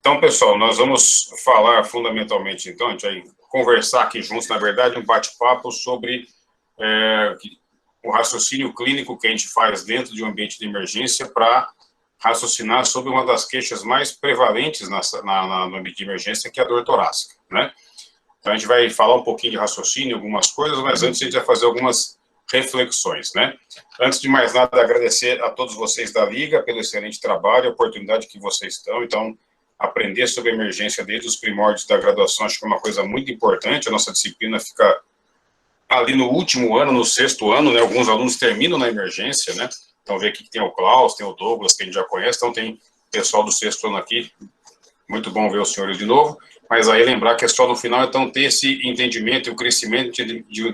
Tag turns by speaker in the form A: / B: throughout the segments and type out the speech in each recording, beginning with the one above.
A: Então, pessoal, nós vamos falar fundamentalmente, então, a gente vai conversar aqui juntos, na verdade, um bate-papo sobre o raciocínio clínico que a gente faz dentro de um ambiente de emergência para raciocinar sobre uma das queixas mais prevalentes no ambiente de emergência, que é a dor torácica, né? Então, a gente vai falar um pouquinho de raciocínio, algumas coisas, mas antes a gente vai fazer algumas reflexões, né? Antes de mais nada, agradecer a todos vocês da Liga pelo excelente trabalho, a oportunidade que vocês estão. Então, aprender sobre emergência desde os primórdios da graduação, acho que é uma coisa muito importante. A nossa disciplina fica ali no último ano, no sexto ano, né? Alguns alunos terminam na emergência, né? Então, vê aqui que tem o Klaus, tem o Douglas, que a gente já conhece, então tem pessoal do sexto ano aqui. Muito bom ver os senhores de novo, mas aí lembrar que é só no final, então, ter esse entendimento e o crescimento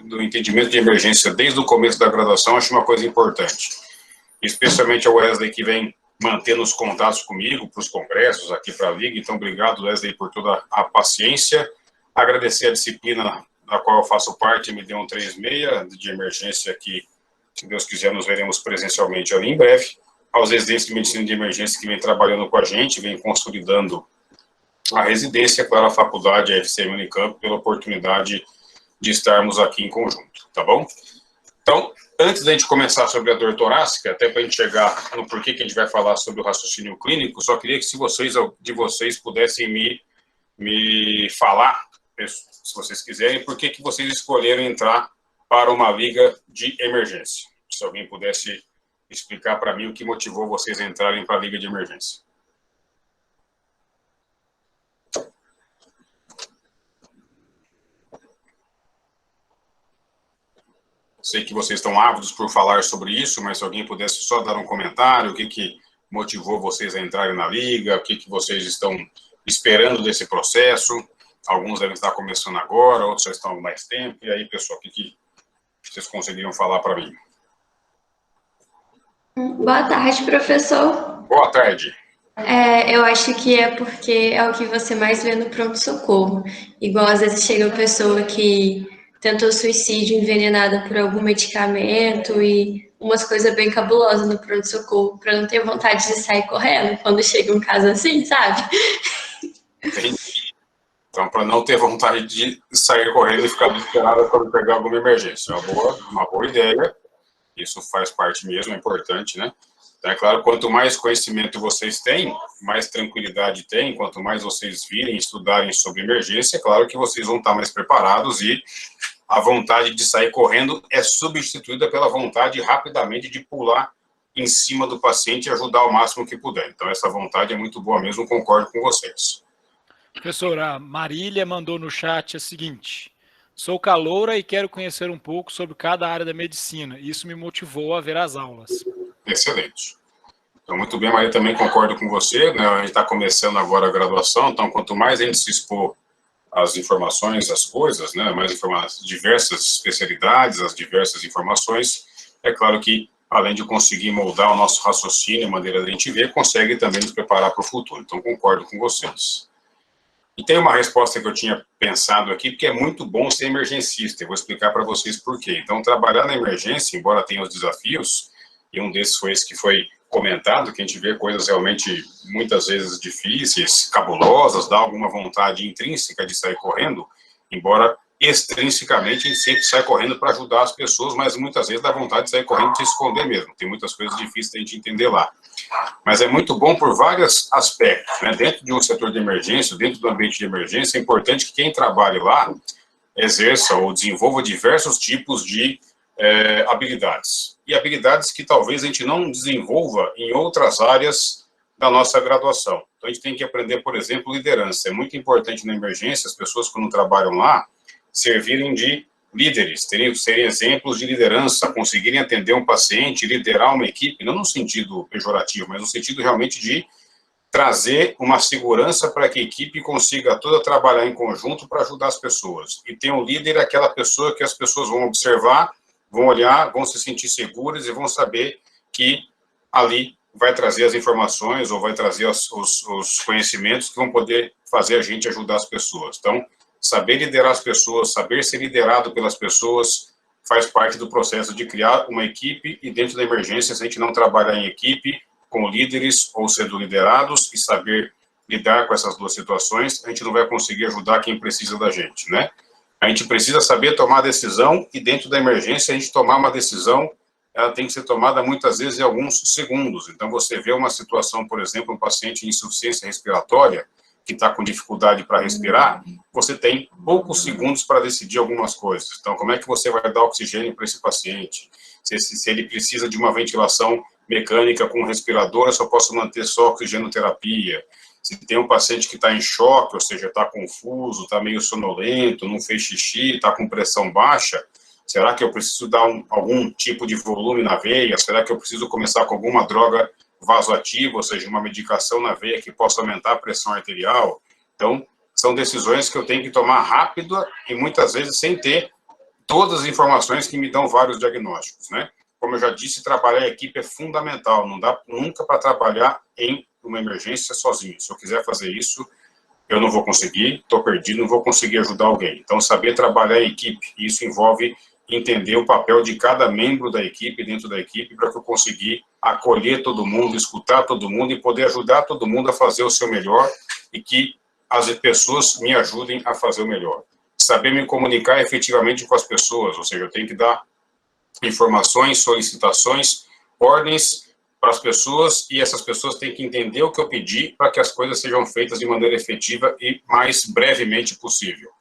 A: do entendimento de emergência desde o começo da graduação, acho uma coisa importante. Especialmente a Wesley, que vem mantendo os contatos comigo para os congressos, aqui para a Liga. Então, obrigado, Wesley, por toda a paciência. Agradecer a disciplina da qual eu faço parte, MD136, de emergência, que, se Deus quiser, nos veremos presencialmente ali em breve. Aos residentes de medicina de emergência que vem trabalhando com a gente, vem consolidando a residência, claro, a faculdade, a FCM Unicamp, pela oportunidade de estarmos aqui em conjunto, tá bom? Então, antes da gente começar sobre a dor torácica, até para a gente chegar no porquê que a gente vai falar sobre o raciocínio clínico, só queria que se vocês pudessem me falar, se vocês quiserem, por que vocês escolheram entrar para uma liga de emergência. Se alguém pudesse explicar para mim o que motivou vocês a entrarem para a liga de emergência. Sei que vocês estão ávidos por falar sobre isso, mas se alguém pudesse só dar um comentário, o que motivou vocês a entrarem na liga, o que vocês estão esperando desse processo. Alguns devem estar começando agora, outros já estão há mais tempo. E aí, pessoal, o que vocês conseguiriam falar para mim?
B: Boa tarde, professor.
A: Boa tarde.
B: Eu acho que é porque é o que você mais vê no pronto-socorro. Igual, às vezes, chega uma pessoa que tentou suicídio envenenada por algum medicamento e umas coisas bem cabulosas no pronto-socorro, para não ter vontade de sair correndo quando chega um caso assim, sabe?
A: Entendi. Então, para não ter vontade de sair correndo e ficar desesperada quando pegar alguma emergência. É uma boa ideia. Isso faz parte mesmo, é importante, né? Então, é claro, quanto mais conhecimento vocês têm, mais tranquilidade tem, quanto mais vocês virem, estudarem sobre emergência, é claro que vocês vão estar mais preparados e a vontade de sair correndo é substituída pela vontade rapidamente de pular em cima do paciente e ajudar o máximo que puder. Então, essa vontade é muito boa mesmo, concordo com vocês.
C: Professora, a Marília mandou no chat o seguinte: sou caloura e quero conhecer um pouco sobre cada área da medicina. Isso me motivou a ver as aulas.
A: Excelente. Então, muito bem, Maria, também concordo com você, né? A gente está começando agora a graduação, então, quanto mais a gente se expor às informações, às coisas, né? Mais diversas especialidades, as diversas informações, é claro que, além de conseguir moldar o nosso raciocínio, a maneira de a gente ver, consegue também nos preparar para o futuro. Então, concordo com vocês. E tem uma resposta que eu tinha pensado aqui, porque é muito bom ser emergencista, eu vou explicar para vocês por quê. Então, trabalhar na emergência, embora tenha os desafios, e um desses foi esse que foi comentado, que a gente vê coisas realmente, muitas vezes, difíceis, cabulosas, dá alguma vontade intrínseca de sair correndo, embora extrinsecamente a gente sempre sai correndo para ajudar as pessoas, mas muitas vezes dá vontade de sair correndo e se esconder mesmo. Tem muitas coisas difíceis da gente entender lá. Mas é muito bom por vários aspectos, né? Dentro de um setor de emergência, dentro do ambiente de emergência, é importante que quem trabalhe lá exerça ou desenvolva diversos tipos de habilidades. E habilidades que talvez a gente não desenvolva em outras áreas da nossa graduação. Então, a gente tem que aprender, por exemplo, liderança. É muito importante na emergência, as pessoas, quando trabalham lá, servirem de líderes, serem exemplos de liderança, conseguirem atender um paciente, liderar uma equipe, não no sentido pejorativo, mas no sentido realmente de trazer uma segurança para que a equipe consiga toda trabalhar em conjunto para ajudar as pessoas. E ter um líder, aquela pessoa que as pessoas vão observar, vão olhar, vão se sentir seguras e vão saber que ali vai trazer as informações ou vai trazer os conhecimentos que vão poder fazer a gente ajudar as pessoas. Então, saber liderar as pessoas, saber ser liderado pelas pessoas, faz parte do processo de criar uma equipe, e dentro da emergência, se a gente não trabalhar em equipe, com líderes ou sendo liderados, e saber lidar com essas duas situações, a gente não vai conseguir ajudar quem precisa da gente, né? A gente precisa saber tomar decisão e dentro da emergência a gente tomar uma decisão, ela tem que ser tomada muitas vezes em alguns segundos. Então você vê uma situação, por exemplo, um paciente em insuficiência respiratória que está com dificuldade para respirar, você tem poucos segundos para decidir algumas coisas. Então como é que você vai dar oxigênio para esse paciente? Se ele precisa de uma ventilação mecânica com respirador, eu só posso manter só oxigenoterapia. Se tem um paciente que está em choque, ou seja, está confuso, está meio sonolento, não fez xixi, está com pressão baixa, será que eu preciso dar algum tipo de volume na veia? Será que eu preciso começar com alguma droga vasoativa, ou seja, uma medicação na veia que possa aumentar a pressão arterial? Então, são decisões que eu tenho que tomar rápido e muitas vezes sem ter todas as informações que me dão vários diagnósticos, né? Como eu já disse, trabalhar em equipe é fundamental, não dá nunca para trabalhar em uma emergência sozinho. Se eu quiser fazer isso, eu não vou conseguir, estou perdido, não vou conseguir ajudar alguém. Então, saber trabalhar em equipe, isso envolve entender o papel de cada membro da equipe, dentro da equipe, para que eu consiga acolher todo mundo, escutar todo mundo e poder ajudar todo mundo a fazer o seu melhor e que as pessoas me ajudem a fazer o melhor. Saber me comunicar efetivamente com as pessoas, ou seja, eu tenho que dar informações, solicitações, ordens para as pessoas e essas pessoas têm que entender o que eu pedi para que as coisas sejam feitas de maneira efetiva e mais brevemente possível.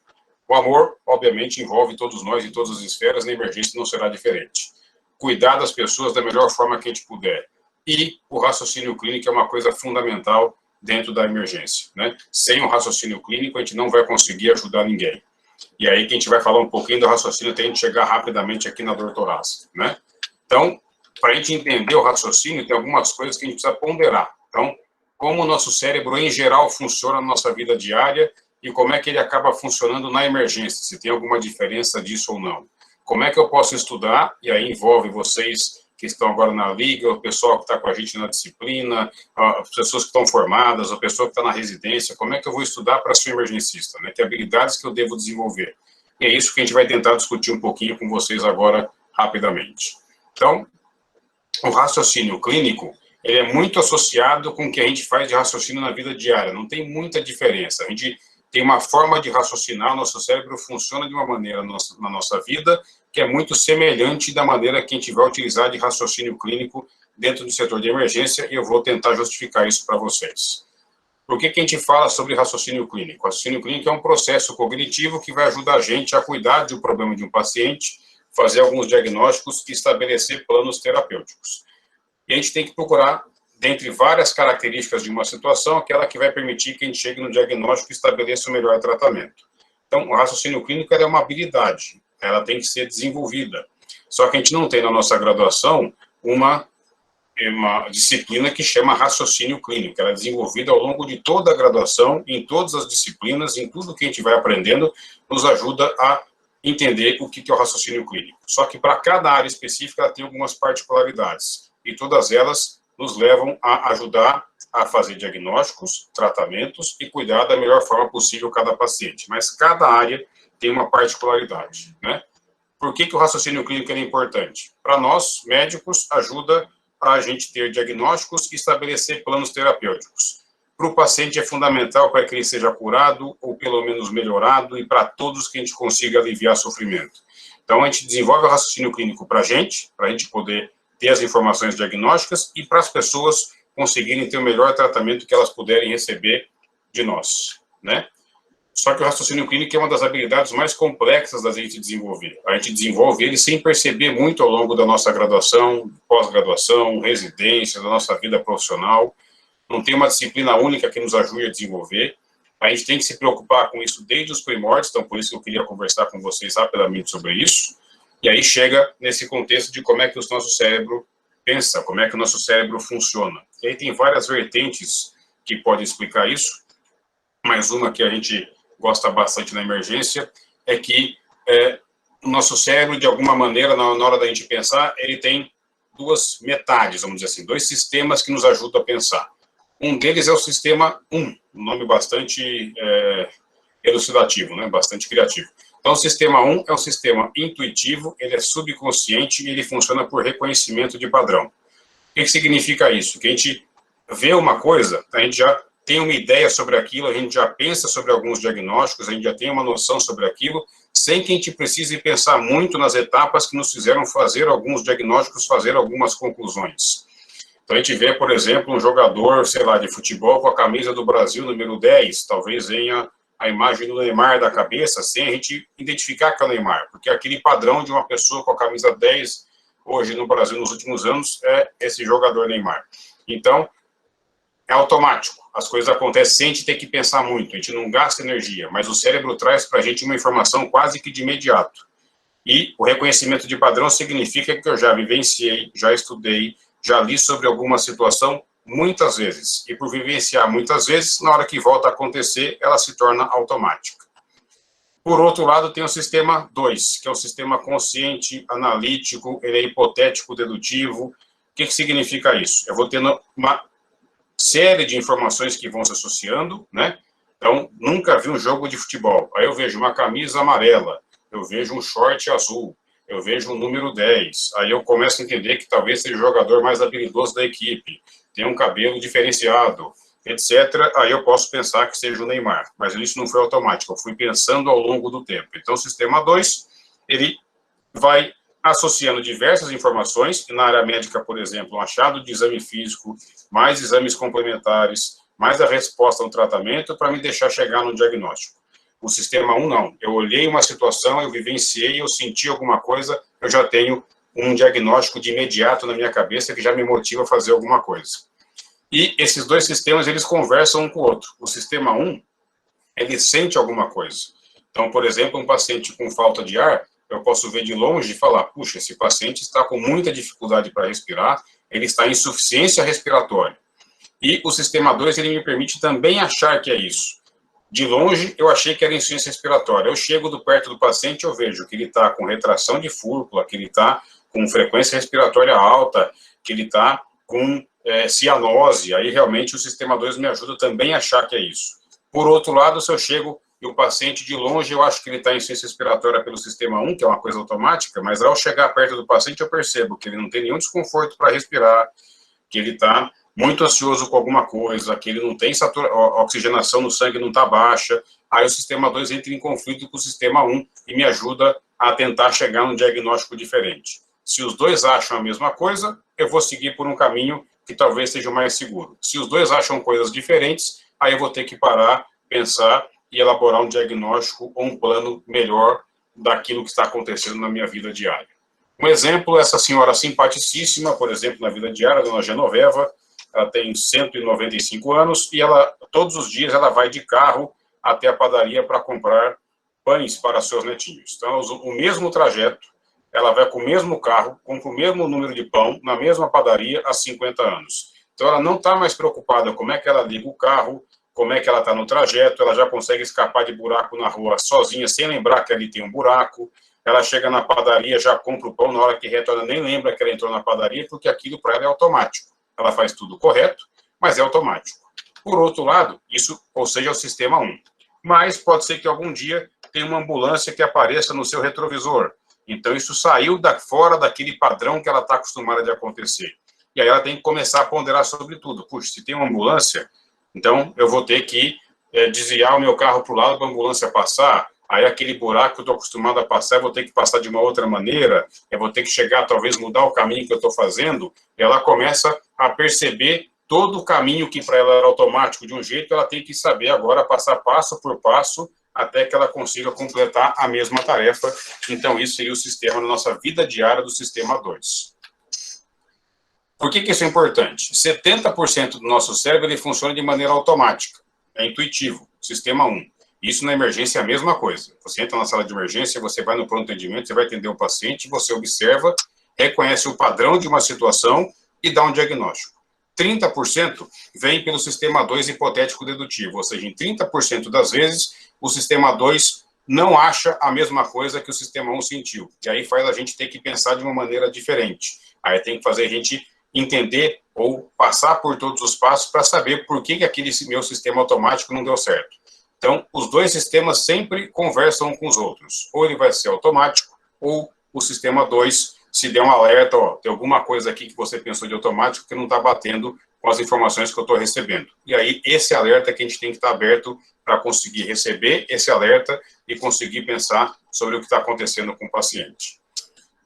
A: O amor, obviamente, envolve todos nós em todas as esferas, na emergência não será diferente. Cuidar das pessoas da melhor forma que a gente puder. E o raciocínio clínico é uma coisa fundamental dentro da emergência, né? Sem o raciocínio clínico, a gente não vai conseguir ajudar ninguém. E aí que a gente vai falar um pouquinho do raciocínio até a gente chegar rapidamente aqui na dor torácica, né? Então, para a gente entender o raciocínio, tem algumas coisas que a gente precisa ponderar. Então, como o nosso cérebro, em geral, funciona na nossa vida diária e como é que ele acaba funcionando na emergência, se tem alguma diferença disso ou não. Como é que eu posso estudar, e aí envolve vocês que estão agora na liga, o pessoal que está com a gente na disciplina, as pessoas que estão formadas, a pessoa que está na residência, como é que eu vou estudar para ser emergencista, né? Que habilidades que eu devo desenvolver. E é isso que a gente vai tentar discutir um pouquinho com vocês agora, rapidamente. Então, o raciocínio clínico, ele é muito associado com o que a gente faz de raciocínio na vida diária, não tem muita diferença. A gente tem uma forma de raciocinar, o nosso cérebro funciona de uma maneira na nossa vida que é muito semelhante da maneira que a gente vai utilizar de raciocínio clínico dentro do setor de emergência, e eu vou tentar justificar isso para vocês. Por que que a gente fala sobre raciocínio clínico? Raciocínio clínico é um processo cognitivo que vai ajudar a gente a cuidar de um problema de um paciente, fazer alguns diagnósticos e estabelecer planos terapêuticos. E a gente tem que procurar, dentre várias características de uma situação, aquela que vai permitir que a gente chegue no diagnóstico e estabeleça o melhor tratamento. Então, o raciocínio clínico é uma habilidade, ela tem que ser desenvolvida. Só que a gente não tem na nossa graduação uma disciplina que chama raciocínio clínico. Ela é desenvolvida ao longo de toda a graduação, em todas as disciplinas, em tudo que a gente vai aprendendo, nos ajuda a entender o que é o raciocínio clínico. Só que para cada área específica ela tem algumas particularidades, e todas elas nos levam a ajudar a fazer diagnósticos, tratamentos e cuidar da melhor forma possível cada paciente. Mas cada área tem uma particularidade, né? Por que que o raciocínio clínico é importante? Para nós, médicos, ajuda a gente ter diagnósticos e estabelecer planos terapêuticos. Para o paciente é fundamental para que ele seja curado ou pelo menos melhorado e para todos que a gente consiga aliviar sofrimento. Então, a gente desenvolve o raciocínio clínico para a gente poder ter as informações diagnósticas e para as pessoas conseguirem ter o melhor tratamento que elas puderem receber de nós, né? Só que o raciocínio clínico é uma das habilidades mais complexas da gente desenvolver. A gente desenvolve ele sem perceber muito ao longo da nossa graduação, pós-graduação, residência, da nossa vida profissional. Não tem uma disciplina única que nos ajude a desenvolver. A gente tem que se preocupar com isso desde os primórdios, então por isso que eu queria conversar com vocês rapidamente sobre isso. E aí chega nesse contexto de como é que o nosso cérebro pensa, como é que o nosso cérebro funciona. E aí tem várias vertentes que podem explicar isso, mas uma que a gente gosta bastante na emergência é que o nosso cérebro, de alguma maneira, na hora da gente pensar, ele tem duas metades, vamos dizer assim, dois sistemas que nos ajudam a pensar. Um deles é o sistema 1, um nome bastante elucidativo, né, bastante criativo. Então, o sistema 1 é um sistema intuitivo, ele é subconsciente e ele funciona por reconhecimento de padrão. O que significa isso? Que a gente vê uma coisa, a gente já tem uma ideia sobre aquilo, a gente já pensa sobre alguns diagnósticos, a gente já tem uma noção sobre aquilo, sem que a gente precise pensar muito nas etapas que nos fizeram fazer alguns diagnósticos, fazer algumas conclusões. Então, a gente vê, por exemplo, um jogador, sei lá, de futebol com a camisa do Brasil, número 10, talvez venha a imagem do Neymar da cabeça, sem a gente identificar que é o Neymar, porque aquele padrão de uma pessoa com a camisa 10, hoje no Brasil, nos últimos anos, é esse jogador Neymar. Então, é automático, as coisas acontecem sem a gente ter que pensar muito, a gente não gasta energia, mas o cérebro traz para a gente uma informação quase que de imediato. E o reconhecimento de padrão significa que eu já vivenciei, já estudei, já li sobre alguma situação muitas vezes. E por vivenciar muitas vezes, na hora que volta a acontecer, ela se torna automática. Por outro lado, tem o sistema 2, que é o sistema consciente, analítico, ele é hipotético, dedutivo. O que significa isso? Eu vou tendo uma série de informações que vão se associando, né? Então, nunca vi um jogo de futebol. Aí eu vejo uma camisa amarela, eu vejo um short azul, eu vejo um número 10. Aí eu começo a entender que talvez seja o jogador mais habilidoso da equipe, tem um cabelo diferenciado, etc. Aí eu posso pensar que seja o Neymar. Mas isso não foi automático, eu fui pensando ao longo do tempo. Então, o sistema 2, ele vai associando diversas informações, na área médica, por exemplo, um achado de exame físico, mais exames complementares, mais a resposta ao tratamento, para me deixar chegar no diagnóstico. O sistema 1, não. Eu olhei uma situação, eu vivenciei, eu senti alguma coisa, eu já tenho um diagnóstico de imediato na minha cabeça que já me motiva a fazer alguma coisa. E esses dois sistemas, eles conversam um com o outro. O sistema 1, ele sente alguma coisa. Então, por exemplo, um paciente com falta de ar, eu posso ver de longe e falar, puxa, esse paciente está com muita dificuldade para respirar, ele está em insuficiência respiratória. E o sistema 2, ele me permite também achar que é isso. De longe, eu achei que era insuficiência respiratória. Eu chego perto do paciente, eu vejo que ele está com retração de fúrcula, que ele está com frequência respiratória alta, que ele está com cianose. Aí, realmente, o sistema 2 me ajuda também a achar que é isso. Por outro lado, se eu chego e o paciente de longe, eu acho que ele está em insuficiência respiratória pelo sistema 1, que é uma coisa automática, mas ao chegar perto do paciente, eu percebo que ele não tem nenhum desconforto para respirar, que ele está muito ansioso com alguma coisa, que ele não tem a oxigenação no sangue não está baixa, aí o sistema 2 entra em conflito com o sistema 1 e me ajuda a tentar chegar num diagnóstico diferente. Se os dois acham a mesma coisa, eu vou seguir por um caminho que talvez seja o mais seguro. Se os dois acham coisas diferentes, aí eu vou ter que parar, pensar e elaborar um diagnóstico ou um plano melhor daquilo que está acontecendo na minha vida diária. Um exemplo, essa senhora simpaticíssima, por exemplo, na vida diária, a dona Genoveva, ela tem 195 anos e ela, todos os dias ela vai de carro até a padaria para comprar pães para seus netinhos. Então, o mesmo trajeto, ela vai com o mesmo carro, compra o mesmo número de pão, na mesma padaria, há 50 anos. Então, ela não está mais preocupada como é que ela liga o carro, como é que ela está no trajeto, ela já consegue escapar de buraco na rua sozinha, sem lembrar que ali tem um buraco. Ela chega na padaria, já compra o pão, na hora que retorna nem lembra que ela entrou na padaria, porque aquilo para ela é automático. Ela faz tudo correto, mas é automático. Por outro lado, isso, ou seja, é o sistema 1. Mas pode ser que algum dia tenha uma ambulância que apareça no seu retrovisor. Então, isso saiu fora daquele padrão que ela está acostumada de acontecer. E aí ela tem que começar a ponderar sobre tudo. Puxa, se tem uma ambulância, então eu vou ter que desviar o meu carro para o lado para a ambulância passar. Aí aquele buraco que eu estou acostumado a passar, eu vou ter que passar de uma outra maneira, eu vou ter que chegar, talvez mudar o caminho que eu estou fazendo, e ela começa a perceber todo o caminho que para ela era automático de um jeito, ela tem que saber agora passar passo por passo, até que ela consiga completar a mesma tarefa. Então, isso seria o sistema na nossa vida diária do sistema 2. Por que isso é importante? 70% do nosso cérebro ele funciona de maneira automática, é intuitivo, sistema 1. Isso na emergência é a mesma coisa. Você entra na sala de emergência, você vai no pronto atendimento, você vai atender o paciente, você observa, reconhece o padrão de uma situação e dá um diagnóstico. 30% vem pelo sistema 2 hipotético dedutivo, ou seja, em 30% das vezes, o sistema 2 não acha a mesma coisa que o sistema 1 sentiu. E aí faz a gente ter que pensar de uma maneira diferente. Aí tem que fazer a gente entender ou passar por todos os passos para saber por que aquele meu sistema automático não deu certo. Então, os dois sistemas sempre conversam com os outros. Ou ele vai ser automático, ou o sistema 2, se der um alerta, ó, tem alguma coisa aqui que você pensou de automático que não está batendo com as informações que eu estou recebendo. E aí, esse alerta que a gente tem que estar aberto para conseguir receber esse alerta e conseguir pensar sobre o que está acontecendo com o paciente.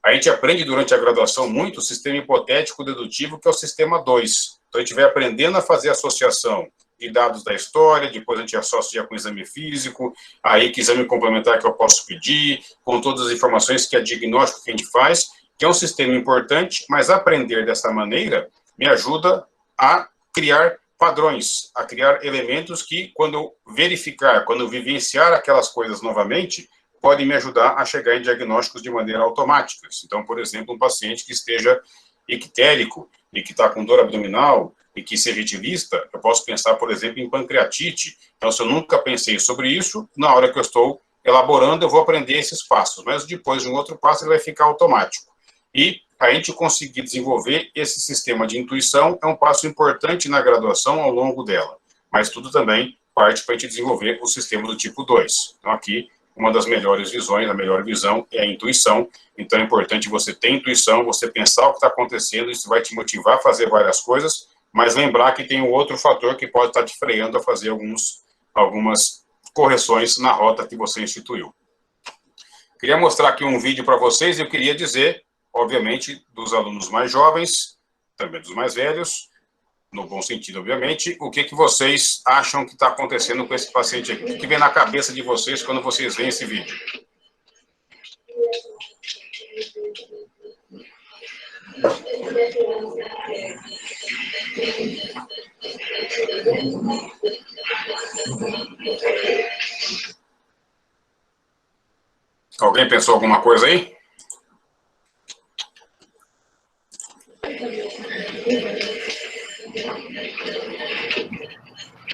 A: A gente aprende durante a graduação muito o sistema hipotético dedutivo, que é o sistema 2. Então, a gente vai aprendendo a fazer associação de dados da história, depois a gente associa com o exame físico, aí que exame complementar que eu posso pedir, com todas as informações que é diagnóstico que a gente faz, que é um sistema importante, mas aprender dessa maneira me ajuda a criar padrões, a criar elementos que, quando eu verificar, quando eu vivenciar aquelas coisas novamente, podem me ajudar a chegar em diagnósticos de maneira automática. Então, por exemplo, um paciente que esteja ictérico e que está com dor abdominal e que seja vitilista, eu posso pensar, por exemplo, em pancreatite. Então, se eu nunca pensei sobre isso, na hora que eu estou elaborando, eu vou aprender esses passos, mas depois de um outro passo ele vai ficar automático. E a gente conseguir desenvolver esse sistema de intuição é um passo importante na graduação ao longo dela, mas tudo também parte para a gente desenvolver o sistema do tipo 2. Então, aqui, uma das melhores visões, a melhor visão é a intuição. Então, é importante você ter intuição, você pensar o que está acontecendo, isso vai te motivar a fazer várias coisas, mas lembrar que tem um outro fator que pode estar te freando a fazer algumas correções na rota que você instituiu. Queria mostrar aqui um vídeo para vocês e eu queria dizer, obviamente, dos alunos mais jovens, também dos mais velhos, no bom sentido, obviamente, o que vocês acham que está acontecendo com esse paciente aqui? O que vem na cabeça de vocês quando vocês veem esse vídeo? Alguém pensou alguma coisa aí?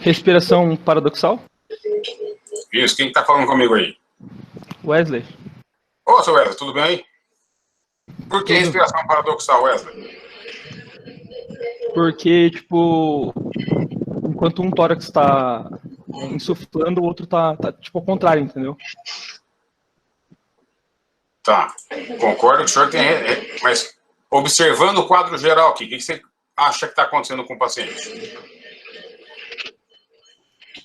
D: Respiração paradoxal?
A: Isso, quem está falando comigo aí?
D: Wesley.
A: Ô, seu Wesley, tudo bem aí? Por que respiração paradoxal, Wesley?
D: Porque, tipo, enquanto um tórax está insuflando, o outro tá tipo ao contrário, entendeu?
A: Tá, concordo que o senhor tem... Mas, observando o quadro geral aqui, o que você acha que está acontecendo com o paciente?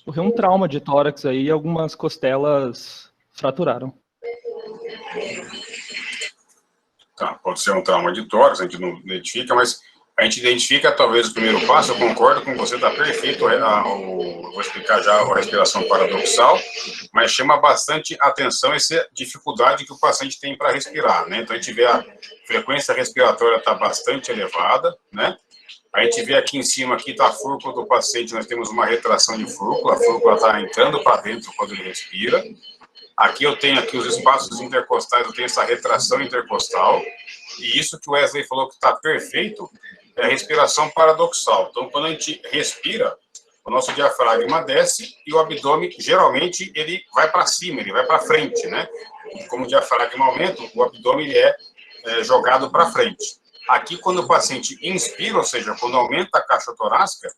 D: Ocorreu um trauma de tórax aí e algumas costelas fraturaram.
A: Tá, pode ser um trauma de tórax, a gente não identifica, mas a gente identifica talvez o primeiro passo, eu concordo com você, está perfeito, vou explicar já a respiração paradoxal, mas chama bastante atenção essa dificuldade que o paciente tem para respirar, né? Então a gente vê a frequência respiratória está bastante elevada, né? A gente vê aqui em cima, aqui está a fúrcula do paciente, nós temos uma retração de fúrcula, a fúrcula está entrando para dentro quando ele respira. Aqui eu tenho aqui os espaços intercostais, eu tenho essa retração intercostal, e isso que o Wesley falou que está perfeito é a respiração paradoxal. Então, quando a gente respira, o nosso diafragma desce e o abdômen, geralmente, ele vai para cima, ele vai para frente, né? Como o diafragma aumenta, o abdômen ele é jogado para frente. Aqui, quando o paciente inspira, ou seja, quando aumenta a caixa torácica,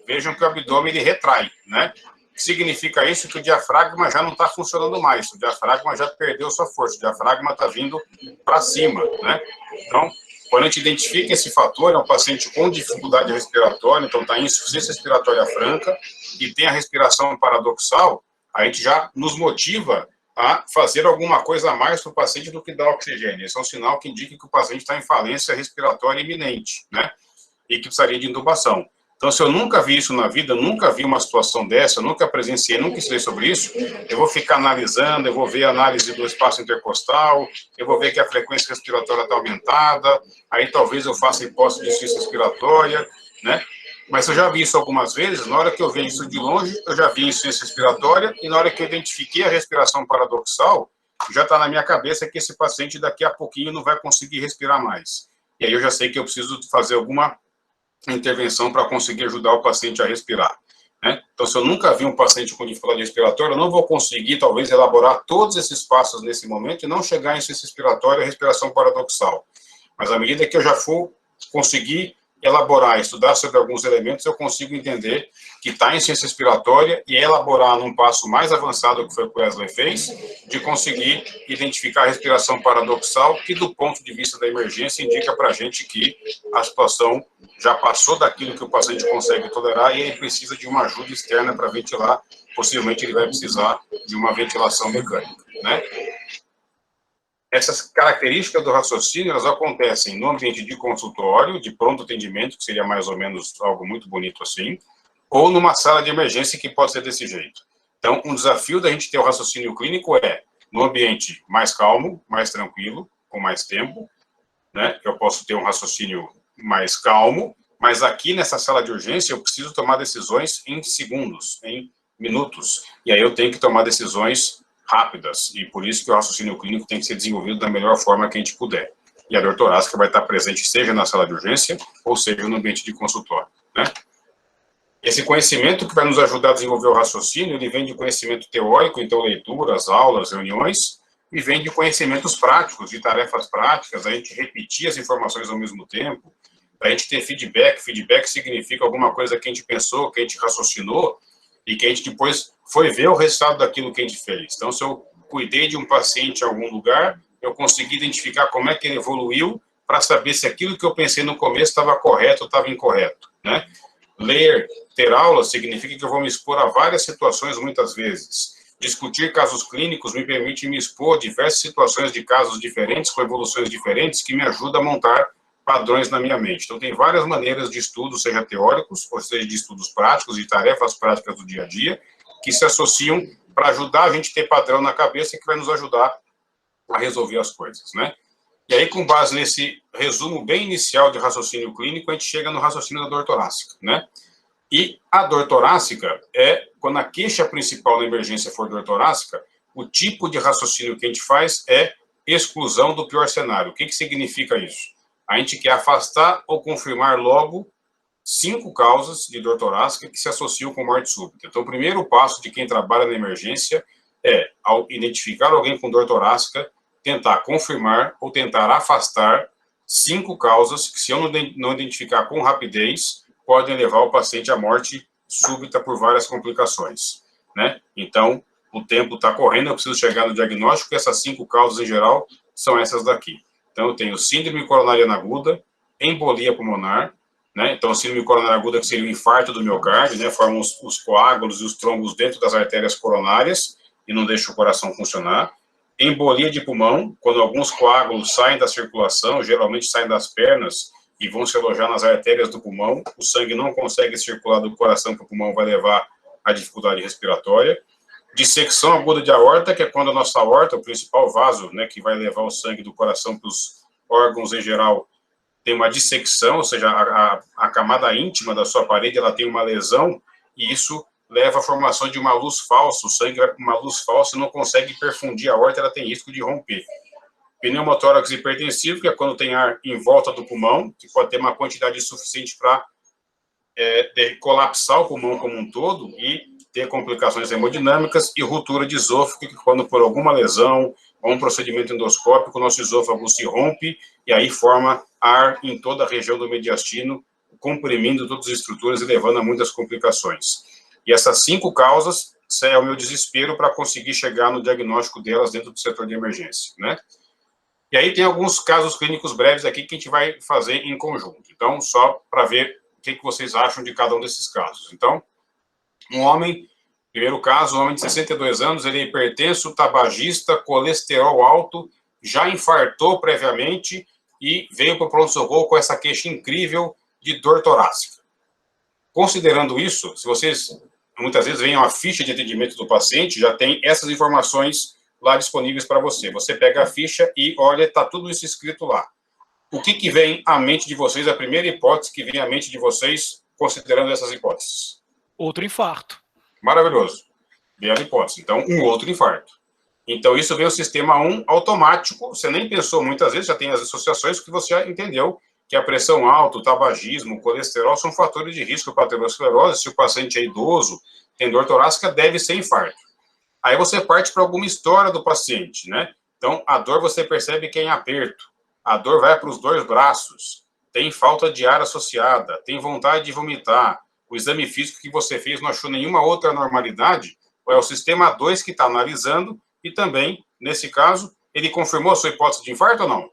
A: vejam que o abdômen ele retrai, né? Significa isso que o diafragma já não está funcionando mais, o diafragma já perdeu sua força, o diafragma está vindo para cima, né? Então, quando a gente identifica esse fator, é um paciente com dificuldade respiratória, então está em insuficiência respiratória franca e tem a respiração paradoxal, a gente já nos motiva a fazer alguma coisa a mais para o paciente do que dar oxigênio. Esse é um sinal que indica que o paciente está em falência respiratória iminente, né? E que precisaria de intubação. Então, se eu nunca vi isso na vida, nunca vi uma situação dessa, nunca presenciei, nunca estudei sobre isso, eu vou ficar analisando, eu vou ver a análise do espaço intercostal, eu vou ver que a frequência respiratória está aumentada, aí talvez eu faça hipótese de insuficiência respiratória, né? Mas eu já vi isso algumas vezes, na hora que eu vejo isso de longe, eu já vi insuficiência respiratória, e na hora que eu identifiquei a respiração paradoxal, já está na minha cabeça que esse paciente daqui a pouquinho não vai conseguir respirar mais. E aí eu já sei que eu preciso fazer alguma intervenção para conseguir ajudar o paciente a respirar, né? Então, se eu nunca vi um paciente com dificuldade respiratória, eu não vou conseguir, talvez, elaborar todos esses passos nesse momento e não chegar em insuficiência respiratória e respiração paradoxal. Mas à medida que eu já for conseguir elaborar, estudar sobre alguns elementos, eu consigo entender que está em ciência respiratória e elaborar num passo mais avançado que foi o que o Wesley fez, de conseguir identificar a respiração paradoxal, que do ponto de vista da emergência indica para a gente que a situação já passou daquilo que o paciente consegue tolerar e ele precisa de uma ajuda externa para ventilar, possivelmente ele vai precisar de uma ventilação mecânica, né? Essas características do raciocínio, elas acontecem no ambiente de consultório, de pronto atendimento, que seria mais ou menos algo muito bonito assim, ou numa sala de emergência, que pode ser desse jeito. Então, um desafio da gente ter o raciocínio clínico é, no ambiente mais calmo, mais tranquilo, com mais tempo, né? Eu posso ter um raciocínio mais calmo, mas aqui nessa sala de urgência eu preciso tomar decisões em segundos, em minutos, e aí eu tenho que tomar decisões rápidas, e por isso que o raciocínio clínico tem que ser desenvolvido da melhor forma que a gente puder. E a dor torácica vai estar presente seja na sala de urgência, ou seja no ambiente de consultório, né? Esse conhecimento que vai nos ajudar a desenvolver o raciocínio, ele vem de conhecimento teórico, então leituras, aulas, reuniões, e vem de conhecimentos práticos, de tarefas práticas, a gente repetir as informações ao mesmo tempo, a gente ter feedback. Feedback significa alguma coisa que a gente pensou, que a gente raciocinou, e que a gente depois foi ver o resultado daquilo que a gente fez. Então, se eu cuidei de um paciente em algum lugar, eu consegui identificar como é que ele evoluiu para saber se aquilo que eu pensei no começo estava correto ou estava incorreto, né? Ler, ter aula, significa que eu vou me expor a várias situações muitas vezes. Discutir casos clínicos me permite me expor a diversas situações de casos diferentes, com evoluções diferentes, que me ajuda a montar padrões na minha mente. Então, tem várias maneiras de estudo, seja teóricos, ou seja de estudos práticos, de tarefas práticas do dia a dia, que se associam para ajudar a gente a ter padrão na cabeça e que vai nos ajudar a resolver as coisas, né? E aí, com base nesse resumo bem inicial de raciocínio clínico, a gente chega no raciocínio da dor torácica, né? E a dor torácica é, quando a queixa principal na emergência for dor torácica, o tipo de raciocínio que a gente faz é exclusão do pior cenário. O que significa isso? A gente quer afastar ou confirmar logo 5 causas de dor torácica que se associam com morte súbita. Então, o primeiro passo de quem trabalha na emergência é, ao identificar alguém com dor torácica, tentar confirmar ou tentar afastar 5 causas que, se eu não identificar com rapidez, podem levar o paciente à morte súbita por várias complicações, né? Então, o tempo está correndo, eu preciso chegar no diagnóstico, e essas 5 causas, em geral, são essas daqui. Então, eu tenho síndrome coronariana aguda, embolia pulmonar, né? Então, síndrome coronariana aguda, que seria o infarto do miocárdio, né? Formam os coágulos e os trombos dentro das artérias coronárias e não deixa o coração funcionar. Embolia de pulmão, quando alguns coágulos saem da circulação, geralmente saem das pernas e vão se alojar nas artérias do pulmão, o sangue não consegue circular do coração para o pulmão, vai levar à dificuldade respiratória. Dissecção aguda de aorta, que é quando a nossa aorta, o principal vaso, né, que vai levar o sangue do coração para os órgãos em geral, tem uma dissecção, ou seja, a camada íntima da sua parede, ela tem uma lesão, e isso leva à formação de uma luz falsa, o sangue vai para uma luz falsa e não consegue perfundir a aorta, ela tem risco de romper. Pneumotórax hipertensivo, que é quando tem ar em volta do pulmão, que pode ter uma quantidade suficiente para colapsar o pulmão como um todo e ter complicações hemodinâmicas. E ruptura de esôfago, que quando por alguma lesão ou um procedimento endoscópico, o nosso esôfago se rompe e aí forma ar em toda a região do mediastino, comprimindo todas as estruturas e levando a muitas complicações. E essas 5 causas é o meu desespero para conseguir chegar no diagnóstico delas dentro do setor de emergência, né? E aí tem alguns casos clínicos breves aqui que a gente vai fazer em conjunto. Então, só para ver o que vocês acham de cada um desses casos. Então, um homem, primeiro caso, um homem de 62 anos, ele é hipertenso, tabagista, colesterol alto, já infartou previamente e veio para o pronto-socorro com essa queixa incrível de dor torácica. Considerando isso, se vocês muitas vezes veem uma ficha de atendimento do paciente, já tem essas informações lá disponíveis para você. Você pega a ficha e olha, está tudo isso escrito lá. O que vem à mente de vocês, a primeira hipótese que vem à mente de vocês, considerando essas hipóteses?
C: Outro infarto.
A: Maravilhoso. Bela hipótese. Então, um outro infarto. Então, isso vem o sistema 1 automático, você nem pensou muitas vezes, já tem as associações que você já entendeu, que a pressão alta, o tabagismo, o colesterol são fatores de risco para a aterosclerose. Se o paciente é idoso, tem dor torácica, deve ser infarto. Aí você parte para alguma história do paciente, né? Então, a dor você percebe que é em aperto. A dor vai para os 2 braços. tem falta de ar associada, tem vontade de vomitar, o exame físico que você fez não achou nenhuma outra anormalidade, ou é o sistema 2 que está analisando, e também, nesse caso, ele confirmou a sua hipótese de infarto ou não?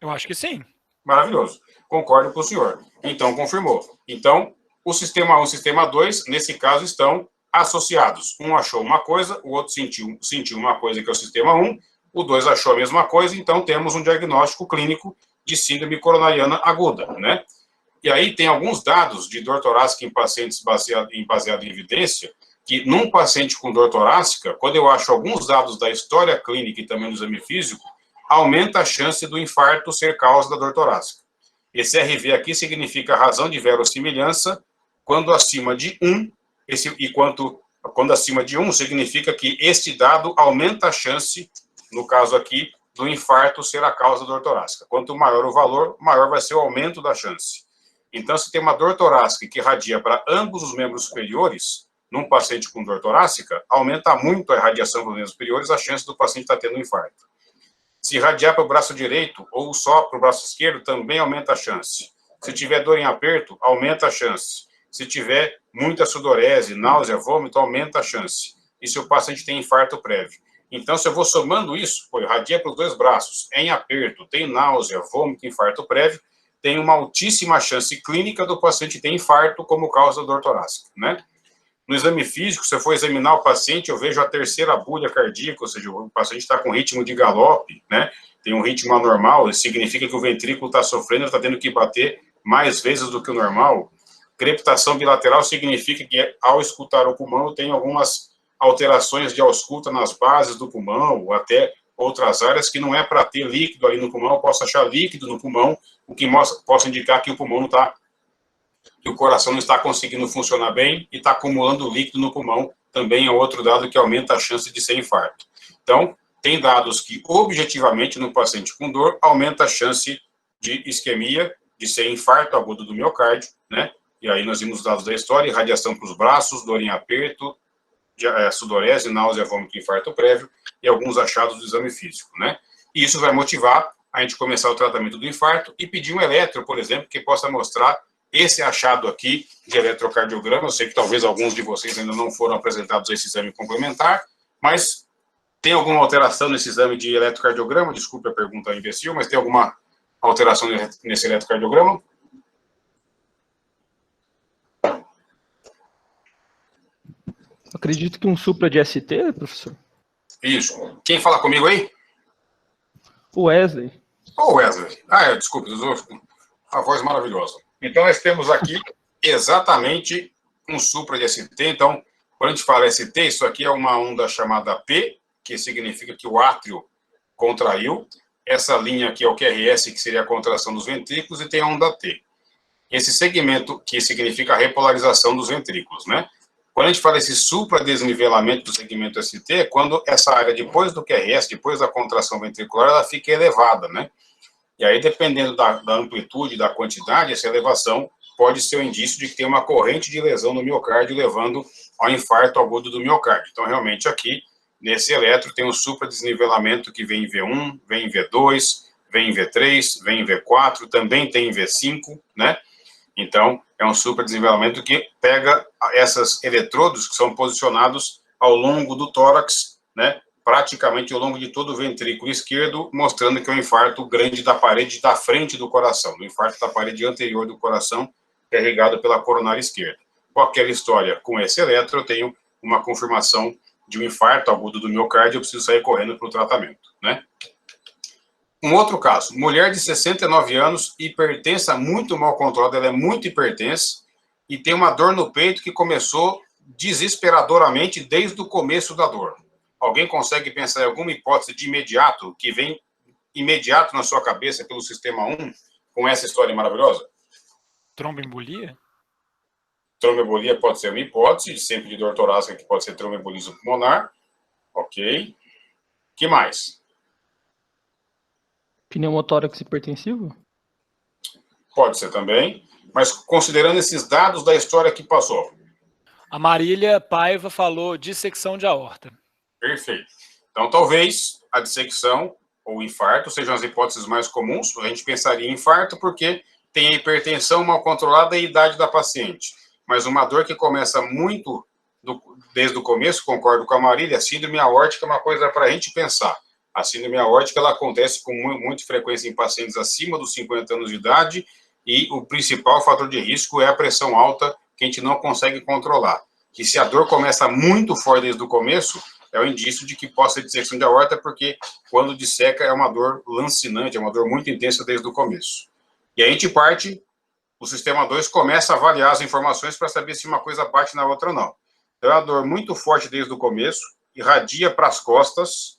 C: Eu acho que sim.
A: Maravilhoso. Concordo com o senhor. Então, confirmou. Então, o sistema 1 e o sistema 2, nesse caso, estão associados. Um achou uma coisa, o outro sentiu uma coisa, que é o sistema 1, o 2 achou a mesma coisa, então temos um diagnóstico clínico de síndrome coronariana aguda, né? E aí tem alguns dados de dor torácica em pacientes baseado em evidência, que num paciente com dor torácica, quando eu acho alguns dados da história clínica e também do exame físico, aumenta a chance do infarto ser causa da dor torácica. Esse RV aqui significa razão de verossimilhança, quando acima de 1, quando acima de 1 significa que este dado aumenta a chance, no caso aqui, do infarto ser a causa da dor torácica. Quanto maior o valor, maior vai ser o aumento da chance. Então, se tem uma dor torácica que irradia para ambos os membros superiores, num paciente com dor torácica, aumenta muito a irradiação para os membros superiores, a chance do paciente estar tendo um infarto. Se irradiar para o braço direito ou só para o braço esquerdo, também aumenta a chance. Se tiver dor em aperto, aumenta a chance. Se tiver muita sudorese, náusea, vômito, aumenta a chance. E se o paciente tem infarto prévio. Então, se eu vou somando isso, irradia para os dois braços, em aperto, tem náusea, vômito, infarto prévio, tem uma altíssima chance clínica do paciente ter infarto como causa da dor torácica, né? No exame físico, se eu for examinar o paciente, eu vejo a terceira bulha cardíaca, ou seja, o paciente está com ritmo de galope, né? Tem um ritmo anormal, isso significa que o ventrículo está sofrendo, está tendo que bater mais vezes do que o normal. Crepitação bilateral significa que, ao escutar o pulmão, tem algumas alterações de ausculta nas bases do pulmão, ou até outras áreas que não é para ter líquido ali no pulmão, eu posso achar líquido no pulmão, o que possa indicar que o pulmão não está, que o coração não está conseguindo funcionar bem e está acumulando líquido no pulmão, também é outro dado que aumenta a chance de ser infarto. Então, tem dados que, objetivamente, no paciente com dor, aumenta a chance de isquemia, de ser infarto agudo do miocárdio, né? E aí nós vimos os dados da história, irradiação para os braços, dor em aperto, sudorese, náusea, vômito, infarto prévio, e alguns achados do exame físico, né? E isso vai motivar a gente começar o tratamento do infarto e pedir um eletro, por exemplo, que possa mostrar esse achado aqui de eletrocardiograma. Eu sei que talvez alguns de vocês ainda não foram apresentados a esse exame complementar, mas tem alguma alteração nesse exame de eletrocardiograma? Desculpe a pergunta imbecil, mas tem alguma alteração nesse eletrocardiograma?
D: Acredito que um supra de ST, professor?
A: Isso. Quem fala comigo aí?
D: O Wesley.
A: Ô, Wesley. Desculpe, a voz maravilhosa. Então, nós temos aqui exatamente um supra de ST. Então, quando a gente fala ST, isso aqui é uma onda chamada P, que significa que o átrio contraiu. Essa linha aqui é o QRS, que seria a contração dos ventrículos, e tem a onda T. Esse segmento que significa a repolarização dos ventrículos, né? Quando a gente fala esse supradesnivelamento do segmento ST, é quando essa área, depois do QRS, depois da contração ventricular, ela fica elevada, né? E aí, dependendo da amplitude, da quantidade, essa elevação pode ser um indício de que tem uma corrente de lesão no miocárdio, levando ao infarto agudo do miocárdio. Então, realmente, aqui, nesse eletro, tem um supradesnivelamento que vem em V1, vem em V2, vem em V3, vem em V4, também tem em V5, né? Então, é um supradesnivelamento que pega esses eletrodos que são posicionados ao longo do tórax, né? Praticamente ao longo de todo o ventrículo esquerdo, mostrando que é um infarto grande da parede da frente do coração, o infarto da parede anterior do coração, carregado pela coronária esquerda. Com aquela história, com esse eletro, eu tenho uma confirmação de um infarto agudo do miocárdio, eu preciso sair correndo para o tratamento, né? Um outro caso, mulher de 69 anos, hipertensa, muito mal controlada, ela é muito hipertensa, e tem uma dor no peito que começou desesperadoramente desde o começo da dor. Alguém consegue pensar em alguma hipótese de imediato, que vem imediato na sua cabeça pelo sistema 1, com essa história maravilhosa?
C: Tromboembolia?
A: Tromboembolia pode ser uma hipótese, sempre de dor torácica, que pode ser tromboembolismo pulmonar. Ok. Que mais?
D: Pneumotórax hipertensivo?
A: Pode ser também, mas considerando esses dados da história que passou.
C: A Marília Paiva falou dissecção de aorta.
A: Perfeito. Então, talvez a dissecção ou infarto, sejam as hipóteses mais comuns. A gente pensaria em infarto porque tem a hipertensão mal controlada e a idade da paciente. Mas uma dor que começa muito desde o começo, concordo com a Marília, a síndrome aórtica é uma coisa para a gente pensar. A síndrome aórtica ela acontece com muita frequência em pacientes acima dos 50 anos de idade e o principal fator de risco é a pressão alta que a gente não consegue controlar. Que se a dor começa muito forte desde o começo, é um indício de que possa ser dissecção de aorta, porque quando disseca é uma dor lancinante, é uma dor muito intensa desde o começo. E a gente parte, o sistema 2 começa a avaliar as informações para saber se uma coisa bate na outra ou não. Então é uma dor muito forte desde o começo, irradia para as costas,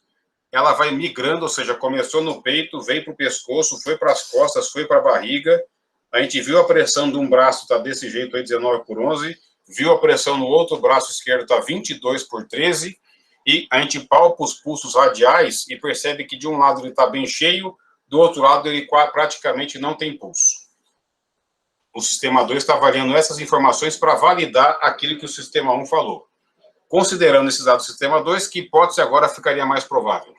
A: ela vai migrando, ou seja, começou no peito, veio para o pescoço, foi para as costas, foi para a barriga. A gente viu a pressão de um braço, está desse jeito aí, 19/11, viu a pressão no outro braço esquerdo, está 22/13, e a gente palpa os pulsos radiais e percebe que de um lado ele está bem cheio, do outro lado ele praticamente não tem pulso. O sistema 2 está avaliando essas informações para validar aquilo que o sistema 1 falou. Considerando esses dados do sistema 2, que hipótese agora ficaria mais provável?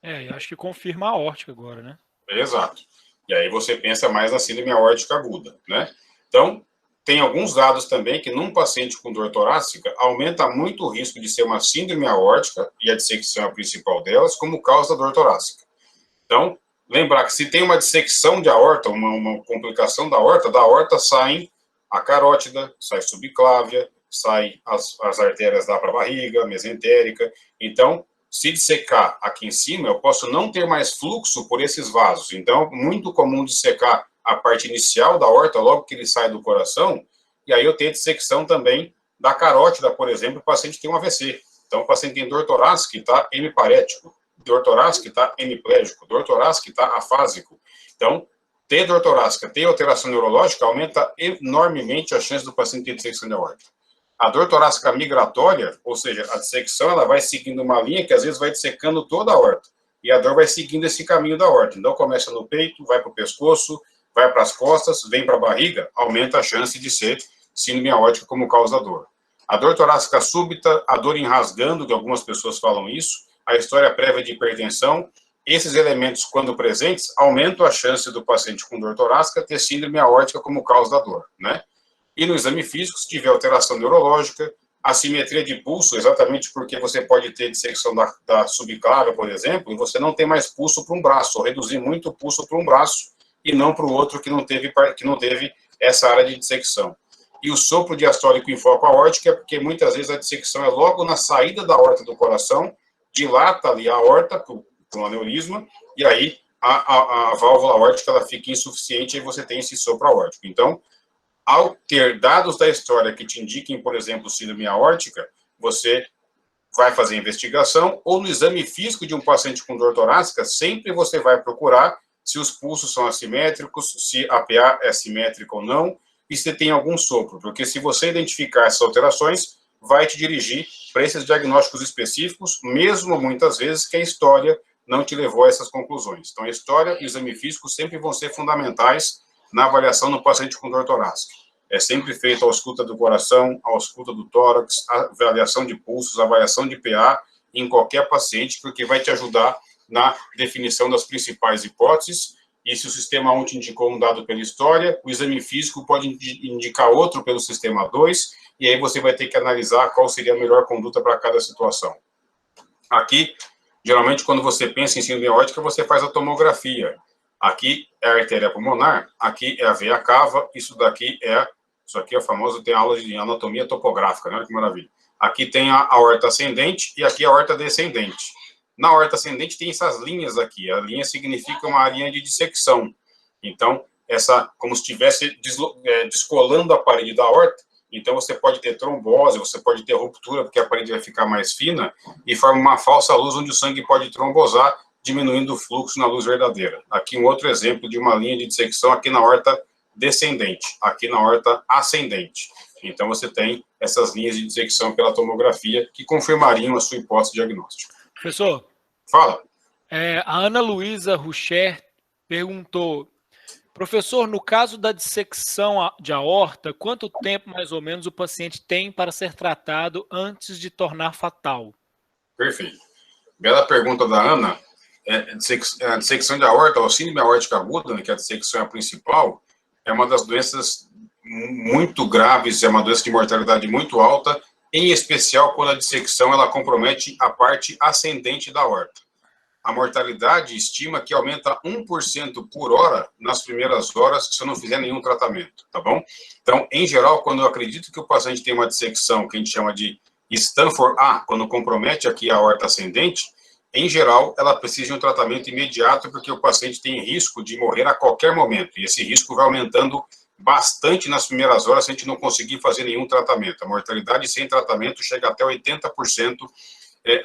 C: Eu acho que confirma a aórtica agora, né?
A: Exato. E aí você pensa mais na síndrome aórtica aguda, né? Então, tem alguns dados também que num paciente com dor torácica aumenta muito o risco de ser uma síndrome aórtica, e a dissecção é a principal delas, como causa da dor torácica. Então, lembrar que se tem uma dissecção de aorta, uma complicação da aorta saem a carótida, sai subclávia, sai as artérias lá para a barriga, mesentérica. Então, se dissecar aqui em cima, eu posso não ter mais fluxo por esses vasos. Então, muito comum dissecar a parte inicial da aorta, logo que ele sai do coração, e aí eu tenho dissecção também da carótida, por exemplo, o paciente tem um AVC. Então, o paciente tem dor torácica e está hemiparético, dor torácica e está hemiplégico, dor torácica e está afásico. Então, ter dor torácica, ter alteração neurológica, aumenta enormemente a chance do paciente ter dissecção de aorta. A dor torácica migratória, ou seja, a dissecção, ela vai seguindo uma linha que às vezes vai dissecando toda a aorta. E a dor vai seguindo esse caminho da aorta. Então, começa no peito, vai para o pescoço, vai para as costas, vem para a barriga, aumenta a chance de ser síndrome aórtica como causa da dor. A dor torácica súbita, a dor enrasgando, que algumas pessoas falam isso, a história prévia de hipertensão, esses elementos, quando presentes, aumentam a chance do paciente com dor torácica ter síndrome aórtica como causa da dor, né? E no exame físico, se tiver alteração neurológica, assimetria de pulso, exatamente porque você pode ter dissecção da subclávia, por exemplo, e você não tem mais pulso para um braço, ou reduzir muito o pulso para um braço e não para o outro que não teve essa área de dissecção. E o sopro diastólico em foco aórtico é porque muitas vezes a dissecção é logo na saída da aorta do coração, dilata ali a aorta com um aneurisma, e aí a válvula aórtica ela fica insuficiente e você tem esse sopro aórtico. Então, ao ter dados da história que te indiquem, por exemplo, síndrome aórtica, você vai fazer investigação, ou no exame físico de um paciente com dor torácica, sempre você vai procurar se os pulsos são assimétricos, se a PA é simétrica ou não, e se tem algum sopro, porque se você identificar essas alterações, vai te dirigir para esses diagnósticos específicos, mesmo muitas vezes que a história não te levou a essas conclusões. Então, a história e o exame físico sempre vão ser fundamentais na avaliação no paciente com dor torácica. É sempre feita a ausculta do coração, a ausculta do tórax, a avaliação de pulsos, a avaliação de PA em qualquer paciente, porque vai te ajudar na definição das principais hipóteses. E se o sistema 1 te indicou um dado pela história, o exame físico pode indicar outro pelo sistema 2, e aí você vai ter que analisar qual seria a melhor conduta para cada situação. Aqui, geralmente, quando você pensa em síndrome aórtica, você faz a tomografia. Aqui é a artéria pulmonar, aqui é a veia cava, isso aqui é o famoso, tem aula de anatomia topográfica, né? Olha que maravilha. Aqui tem a aorta ascendente e aqui a aorta descendente. Na aorta ascendente tem essas linhas aqui, a linha significa uma linha de dissecção. Então, como se estivesse descolando a parede da aorta, então você pode ter trombose, você pode ter ruptura, porque a parede vai ficar mais fina, e forma uma falsa luz onde o sangue pode trombosar, diminuindo o fluxo na luz verdadeira. Aqui um outro exemplo de uma linha de dissecção aqui na aorta descendente, aqui na aorta ascendente. Então você tem essas linhas de dissecção pela tomografia que confirmariam a sua hipótese diagnóstica.
C: Professor?
A: Fala.
C: A Ana Luísa Rucher perguntou: Professor, no caso da dissecção de aorta, quanto tempo mais ou menos o paciente tem para ser tratado antes de tornar fatal?
A: Perfeito. Bela pergunta da Ana. A dissecção de aorta, ou síndrome aórtica aguda, né, que a dissecção é a principal, é uma das doenças muito graves, é uma doença de mortalidade muito alta, em especial quando a dissecção ela compromete a parte ascendente da aorta. A mortalidade estima que aumenta 1% por hora nas primeiras horas se eu não fizer nenhum tratamento, tá bom? Então, em geral, quando eu acredito que o paciente tem uma dissecção que a gente chama de Stanford A, quando compromete aqui a aorta ascendente, em geral, ela precisa de um tratamento imediato porque o paciente tem risco de morrer a qualquer momento, e esse risco vai aumentando bastante nas primeiras horas se a gente não conseguir fazer nenhum tratamento. A mortalidade sem tratamento chega até 80%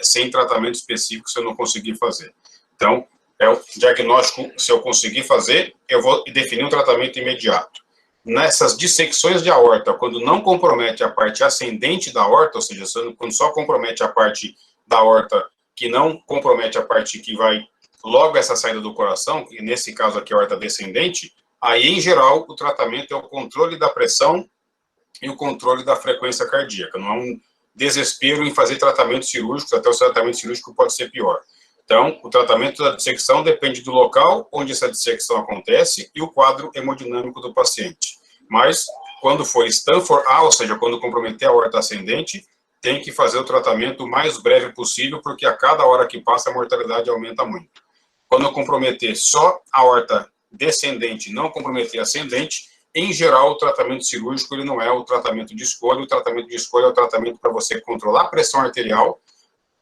A: sem tratamento específico se eu não conseguir fazer. Então, é o diagnóstico, se eu conseguir fazer, eu vou definir um tratamento imediato. Nessas dissecções de aorta, quando não compromete a parte ascendente da aorta, ou seja, quando só compromete a parte da aorta que não compromete a parte que vai logo essa saída do coração, e nesse caso aqui a aorta descendente, aí, em geral, o tratamento é o controle da pressão e o controle da frequência cardíaca. Não há um desespero em fazer tratamentos cirúrgicos, até o tratamento cirúrgico pode ser pior. Então, o tratamento da dissecção depende do local onde essa dissecção acontece e o quadro hemodinâmico do paciente. Mas, quando for Stanford A, ou seja, quando comprometer a aorta ascendente, tem que fazer o tratamento o mais breve possível, porque a cada hora que passa a mortalidade aumenta muito. Quando eu comprometer só a aorta descendente, não comprometer ascendente, em geral, o tratamento cirúrgico ele não é o tratamento de escolha. O tratamento de escolha é o tratamento para você controlar a pressão arterial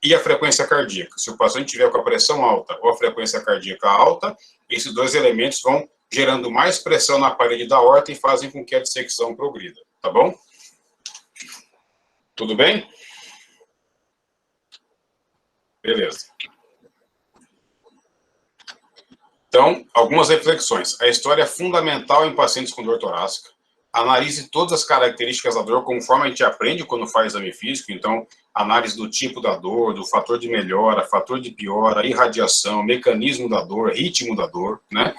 A: e a frequência cardíaca. Se o paciente tiver com a pressão alta ou a frequência cardíaca alta, esses dois elementos vão gerando mais pressão na parede da aorta e fazem com que a dissecção progrida. Tá bom? Tudo bem? Beleza. Então, algumas reflexões. A história é fundamental em pacientes com dor torácica. Analise todas as características da dor conforme a gente aprende quando faz exame físico. Então, análise do tipo da dor, do fator de melhora, fator de piora, irradiação, mecanismo da dor, ritmo da dor, né?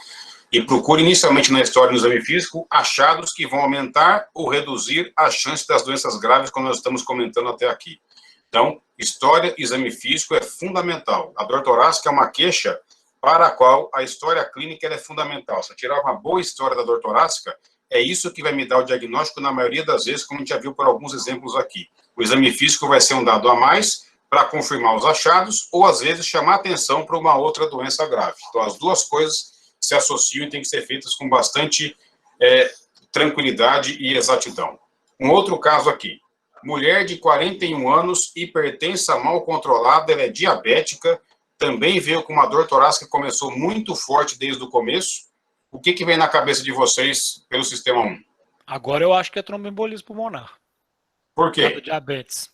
A: E procure inicialmente na história do exame físico achados que vão aumentar ou reduzir a chance das doenças graves, como nós estamos comentando até aqui. Então, história e exame físico é fundamental. A dor torácica é uma queixa para a qual a história clínica é fundamental. Se eu tirar uma boa história da dor torácica, é isso que vai me dar o diagnóstico na maioria das vezes, como a gente já viu por alguns exemplos aqui. O exame físico vai ser um dado a mais para confirmar os achados ou, às vezes, chamar atenção para uma outra doença grave. Então, as duas coisas se associam e têm que ser feitas com bastante tranquilidade e exatidão. Um outro caso aqui. Mulher de 41 anos, hipertensa, mal controlada, ela é diabética, também veio com uma dor torácica que começou muito forte desde o começo. O que vem na cabeça de vocês pelo sistema 1?
C: Agora eu acho que é tromboembolismo pulmonar.
A: Por quê?
C: Diabetes.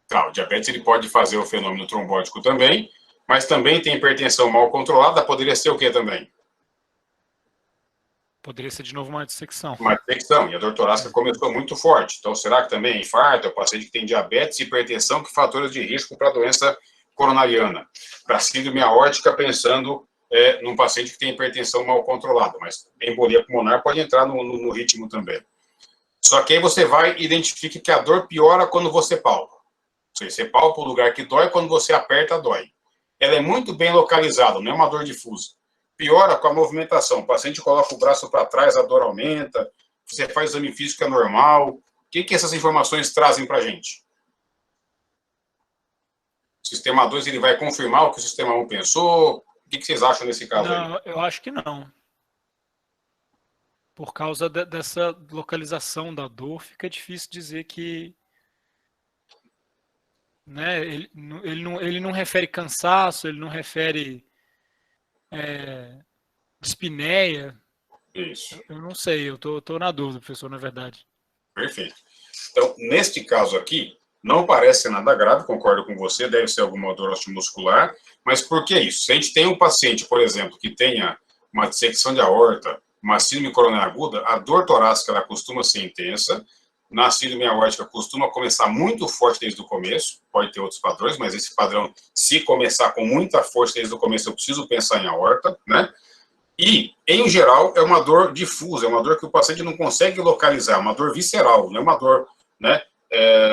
A: Tá, o diabetes ele pode fazer o fenômeno trombótico também, mas também tem hipertensão mal controlada, poderia ser o quê também?
C: Poderia ser de novo uma dissecção.
A: Uma dissecção, e a dor torácica começou muito forte. Então, será que também é infarto, é o paciente que tem diabetes e hipertensão, que fatores de risco para a doença coronariana? Para síndrome aórtica, pensando num paciente que tem hipertensão mal controlada, mas embolia pulmonar pode entrar no ritmo também. Só que aí você vai e identifica que a dor piora quando você palpa. Você palpa o lugar que dói, quando você aperta, dói. Ela é muito bem localizada, não é uma dor difusa. Piora com a movimentação. O paciente coloca o braço para trás, a dor aumenta, você faz exame físico, é normal. O que essas informações trazem para a gente? O sistema 2 ele vai confirmar o que o sistema 1 pensou? O que vocês acham nesse caso aí?
C: Não, eu acho que não. Por causa dessa localização da dor, fica difícil dizer que, né, ele não refere cansaço, ele não refere dispneia.
A: Isso.
C: Eu não sei, eu tô na dúvida, professor, na verdade.
A: Perfeito. Então, neste caso aqui, não parece nada grave, concordo com você, deve ser alguma dor osteomuscular, mas por que isso? Se a gente tem um paciente, por exemplo, que tenha uma dissecção de aorta, uma síndrome coronária aguda, a dor torácica ela costuma ser intensa, na síndrome aórtica costuma começar muito forte desde o começo, pode ter outros padrões, mas esse padrão, se começar com muita força desde o começo, eu preciso pensar em aorta, né? E, em geral, é uma dor difusa, é uma dor que o paciente não consegue localizar, uma dor visceral, não é uma dor, né,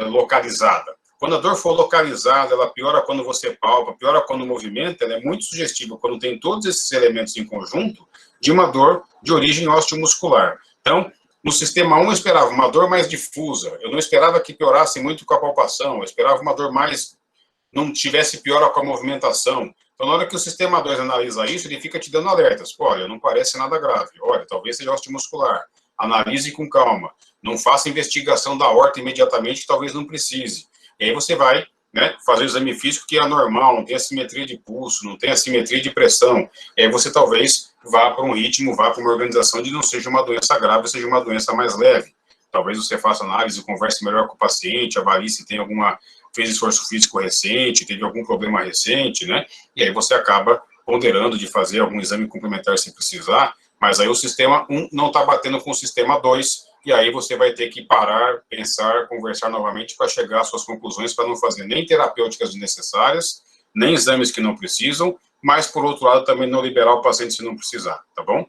A: localizada. Quando a dor for localizada, ela piora quando você palpa, piora quando movimenta, ela é muito sugestiva quando tem todos esses elementos em conjunto de uma dor de origem osteomuscular. Então, no sistema 1 eu esperava uma dor mais difusa, eu não esperava que piorasse muito com a palpação, eu esperava uma dor mais, não tivesse piora com a movimentação. Então, na hora que o sistema 2 analisa isso, ele fica te dando alertas. Pô, olha, não parece nada grave. Olha, talvez seja osteomuscular. Analise com calma. Não faça investigação da aorta imediatamente, que talvez não precise. E aí você vai, né, fazer o exame físico que é anormal, não tem assimetria de pulso, não tem assimetria de pressão. E aí você talvez vá para um ritmo, vá para uma organização de não seja uma doença grave, seja uma doença mais leve. Talvez você faça análise, converse melhor com o paciente, avalie se tem fez esforço físico recente, teve algum problema recente, né? E aí você acaba ponderando de fazer algum exame complementar se precisar, mas aí o sistema 1 não está batendo com o sistema 2, e aí você vai ter que parar, pensar, conversar novamente para chegar às suas conclusões, para não fazer nem terapêuticas desnecessárias, nem exames que não precisam, mas, por outro lado, também não liberar o paciente se não precisar, tá bom?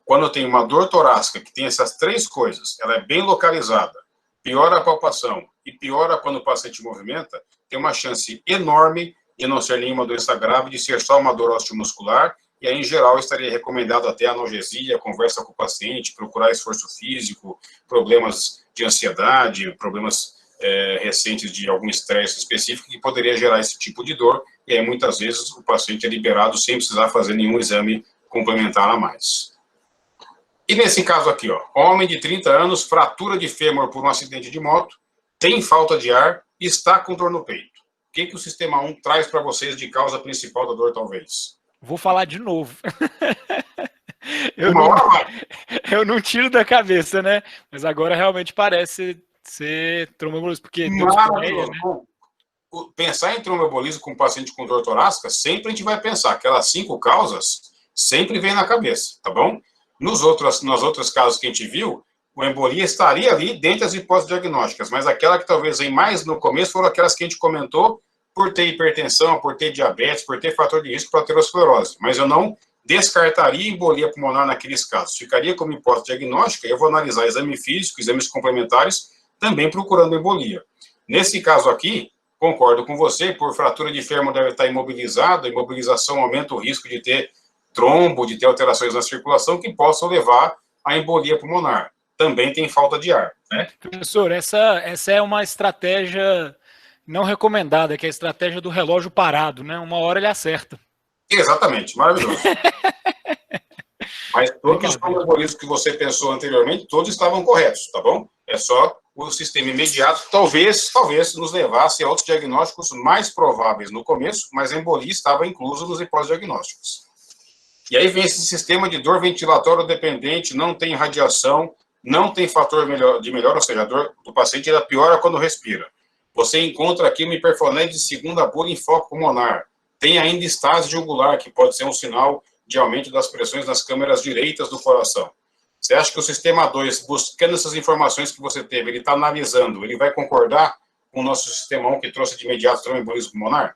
A: Quando eu tenho uma dor torácica que tem essas três coisas, ela é bem localizada, piora a palpação e piora quando o paciente movimenta, tem uma chance enorme de não ser nenhuma doença grave, de ser só uma dor osteomuscular, e aí, em geral, estaria recomendado até analgesia, conversa com o paciente, procurar esforço físico, problemas de ansiedade, problemas recentes de algum estresse específico que poderia gerar esse tipo de dor, e aí, muitas vezes, o paciente é liberado sem precisar fazer nenhum exame complementar a mais. E nesse caso aqui, ó, homem de 30 anos, fratura de fêmur por um acidente de moto, tem falta de ar e está com dor no peito. O que o sistema 1 traz para vocês de causa principal da dor, talvez?
C: Vou falar de novo. Eu não tiro da cabeça, né? Mas agora realmente parece ser tromboembolismo, porque
A: maravilhoso. Né? Pensar em tromboembolismo com paciente com dor torácica, sempre a gente vai pensar. Aquelas 5 causas sempre vem na cabeça, tá bom? Nos outros casos que a gente viu, a embolia estaria ali dentro das hipóteses diagnósticas, mas aquela que talvez vem mais no começo foram aquelas que a gente comentou por ter hipertensão, por ter diabetes, por ter fator de risco para aterosclerose. Mas eu não descartaria embolia pulmonar naqueles casos. Ficaria como hipótese diagnóstica e eu vou analisar exame físico, exames complementares, também procurando embolia. Nesse caso aqui, concordo com você, por fratura de fêmur deve estar imobilizado, a imobilização aumenta o risco de ter trombo, de ter alterações na circulação que possam levar à embolia pulmonar. Também tem falta de ar, né?
C: Professor, essa é uma estratégia não recomendada, que é a estratégia do relógio parado, né? Uma hora ele acerta.
A: Exatamente, maravilhoso. Mas todos os tromboembolismos que você pensou anteriormente, todos estavam corretos, tá bom? É só o sistema imediato, talvez nos levasse a outros diagnósticos mais prováveis no começo, mas a embolia estava incluso nos hipóteses diagnósticos. E aí vem esse sistema de dor ventilatório dependente, não tem radiação, não tem fator de melhora, ou seja, a dor do paciente ela piora quando respira. Você encontra aqui uma hiperfonese de segunda bolha em foco pulmonar. Tem ainda estase jugular, que pode ser um sinal de aumento das pressões nas câmeras direitas do coração. Você acha que o sistema 2, buscando essas informações que você teve, ele está analisando, ele vai concordar com o nosso sistema 1 que trouxe de imediato tromboembolismo pulmonar?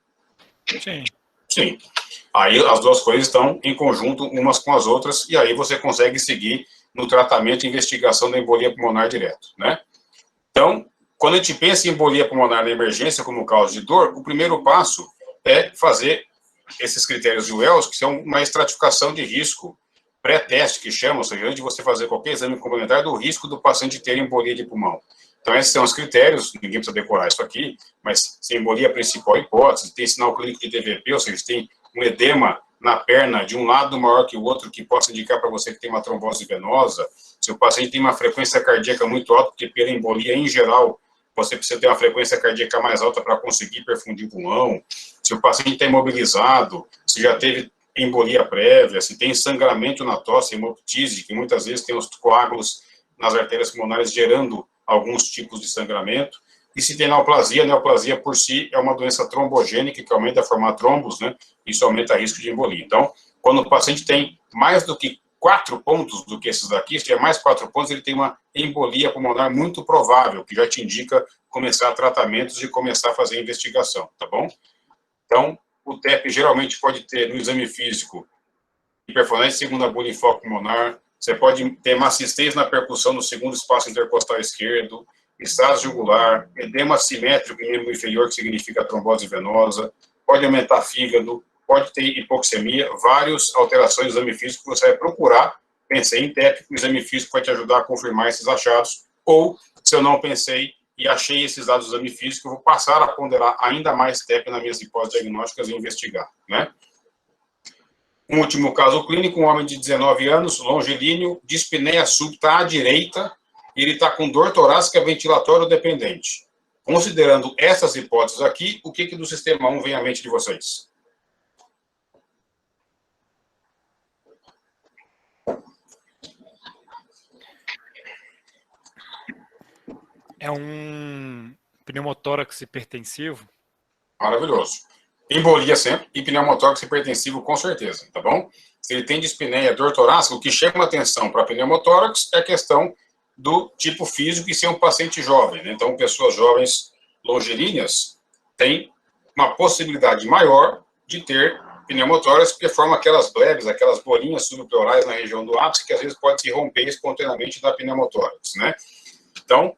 C: Sim.
A: Sim. Aí as duas coisas estão em conjunto umas com as outras, e aí você consegue seguir no tratamento e investigação da embolia pulmonar direto, né? Então, quando a gente pensa em embolia pulmonar na emergência como causa de dor, o primeiro passo é fazer esses critérios de Wells, que são uma estratificação de risco pré-teste, que chama, ou seja, antes de você fazer qualquer exame complementar, do risco do paciente ter embolia de pulmão. Então, esses são os critérios, ninguém precisa decorar isso aqui, mas se a embolia é a principal hipótese, tem sinal clínico de TVP, ou seja, tem um edema na perna de um lado maior que o outro, que possa indicar para você que tem uma trombose venosa, se o paciente tem uma frequência cardíaca muito alta, porque pela embolia, em geral, você precisa ter uma frequência cardíaca mais alta para conseguir perfundir o pulmão, se o paciente está imobilizado, se já teve embolia prévia, se tem sangramento na tosse, hemoptise, que muitas vezes tem os coágulos nas artérias pulmonares gerando alguns tipos de sangramento, e se tem neoplasia, a neoplasia por si é uma doença trombogênica que aumenta a formar trombos, né? Isso aumenta o risco de embolia. Então, quando o paciente tem mais do que 4 pontos do que esses daqui, se tiver mais 4 pontos, ele tem uma embolia pulmonar muito provável, que já te indica começar tratamentos e começar a fazer investigação, tá bom? Então, o TEP geralmente pode ter no exame físico hiperfonese segunda agulha em foco pulmonar, você pode ter macistez na percussão no segundo espaço intercostal esquerdo, estrase jugular, edema assimétrico em membro inferior, que significa trombose venosa, pode aumentar fígado, pode ter hipoxemia, várias alterações do exame físico que você vai procurar. Pensei em TEP, o exame físico vai te ajudar a confirmar esses achados, ou, se eu não pensei e achei esses dados do exame físico, eu vou passar a ponderar ainda mais TEP nas minhas hipóteses diagnósticas e investigar, né? Um último caso clínico, um homem de 19 anos, longilíneo, dispneia súbita à direita, e ele está com dor torácica ventilatório dependente. Considerando essas hipóteses aqui, o que do sistema 1 vem à mente de vocês?
C: É um pneumotórax hipertensivo?
A: Maravilhoso. Embolia sempre e pneumotórax hipertensivo com certeza, tá bom? Se ele tem dispneia, dor torácica, o que chama atenção para pneumotórax é a questão do tipo físico e ser um paciente jovem, né? Então, pessoas jovens longilíneas têm uma possibilidade maior de ter pneumotórax, porque forma aquelas blebs, aquelas bolinhas subpleurais na região do ápice, que às vezes pode se romper espontaneamente da pneumotórax, né? Então,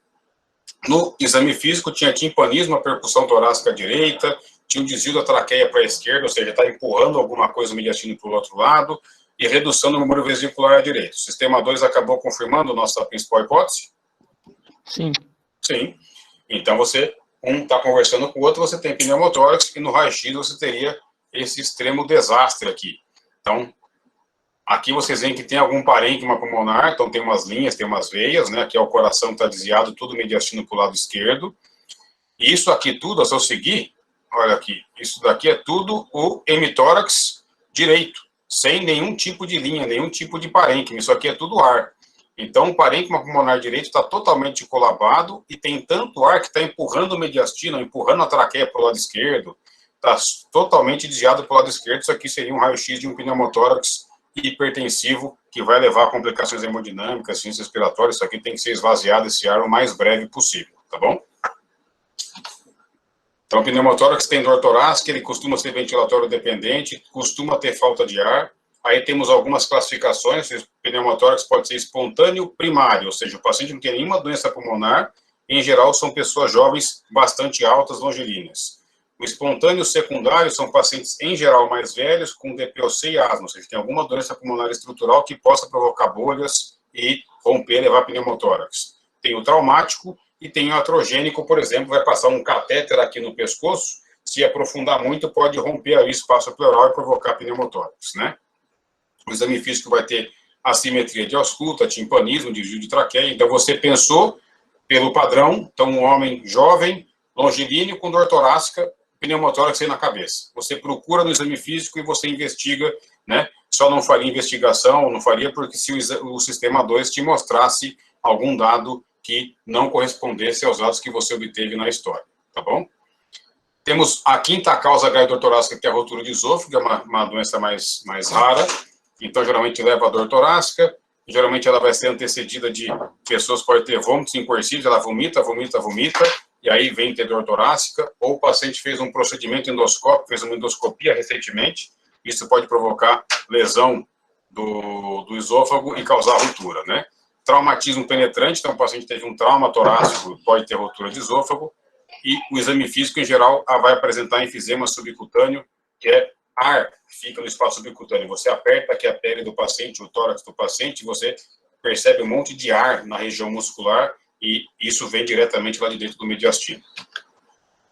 A: no exame físico tinha timpanismo, a percussão torácica direita, tinha um desvio da traqueia para a esquerda, ou seja, está empurrando alguma coisa o mediastino para o outro lado, e redução do número vesicular à direita. O sistema 2 acabou confirmando nossa principal hipótese?
D: Sim.
A: Sim. Então, você, um está conversando com o outro, você tem pneumotórax, e no raio-x você teria esse extremo desastre aqui. Então, aqui vocês veem que tem algum parênquima pulmonar, então tem umas linhas, tem umas veias, né? Aqui é o coração que está desviado, tudo mediastino para o lado esquerdo. E isso aqui tudo, se eu seguir, olha aqui, isso daqui é tudo o hemitórax direito, sem nenhum tipo de linha, nenhum tipo de parênquima, isso aqui é tudo ar. Então, o parênquima pulmonar direito está totalmente colabado e tem tanto ar que está empurrando o mediastino, empurrando a traqueia para o lado esquerdo, está totalmente desviado para o lado esquerdo, isso aqui seria um raio-x de um pneumotórax hipertensivo, que vai levar a complicações hemodinâmicas, ciência respiratória, isso aqui tem que ser esvaziado, esse ar, o mais breve possível, tá bom? Então, o pneumotórax tem dor torácica, ele costuma ser ventilatório dependente, costuma ter falta de ar. Aí temos algumas classificações, o pneumotórax pode ser espontâneo primário, ou seja, o paciente não tem nenhuma doença pulmonar, em geral são pessoas jovens bastante altas, longilíneas. O espontâneo secundário são pacientes, em geral, mais velhos, com DPOC e asma, ou seja, tem alguma doença pulmonar estrutural que possa provocar bolhas e romper, levar pneumotórax. Tem o traumático, e tem o atrogênico, por exemplo, vai passar um catéter aqui no pescoço, se aprofundar muito, pode romper o espaço pleural e provocar pneumotórax, né? O exame físico vai ter assimetria de ausculta, timpanismo, desvio de traqueia, então você pensou pelo padrão, então um homem jovem, longilíneo, com dor torácica, pneumotórax aí na cabeça. Você procura no exame físico e você investiga, né? Só não faria investigação, não faria porque se o sistema 2 te mostrasse algum dado que não correspondesse aos dados que você obteve na história, tá bom? Temos a quinta causa da dor torácica, que é a rotura de esôfago, é uma doença mais rara, então geralmente leva a dor torácica, geralmente ela vai ser antecedida de pessoas que podem ter vômitos incoercíveis, ela vomita, e aí vem ter dor torácica, ou o paciente fez um procedimento endoscópico, fez uma endoscopia recentemente, isso pode provocar lesão do esôfago e causar ruptura, né? Traumatismo penetrante, então o paciente teve um trauma torácico, pode ter ruptura de esôfago, e o exame físico, em geral, vai apresentar enfisema subcutâneo, que é ar que fica no espaço subcutâneo. Você aperta aqui a pele do paciente, o tórax do paciente, você percebe um monte de ar na região muscular, e isso vem diretamente lá de dentro do mediastino.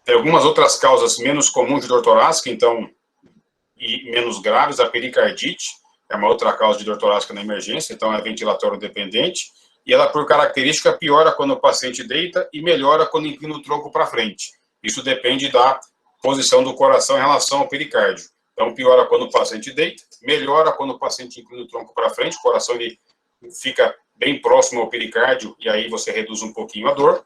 A: Tem algumas outras causas menos comuns de dor torácica, então, e menos graves, a pericardite, é uma outra causa de dor torácica na emergência, então é ventilatório dependente, e ela, por característica, piora quando o paciente deita e melhora quando inclina o tronco para frente. Isso depende da posição do coração em relação ao pericárdio. Então, piora quando o paciente deita, melhora quando o paciente inclina o tronco para frente, o coração ele fica bem próximo ao pericárdio, e aí você reduz um pouquinho a dor.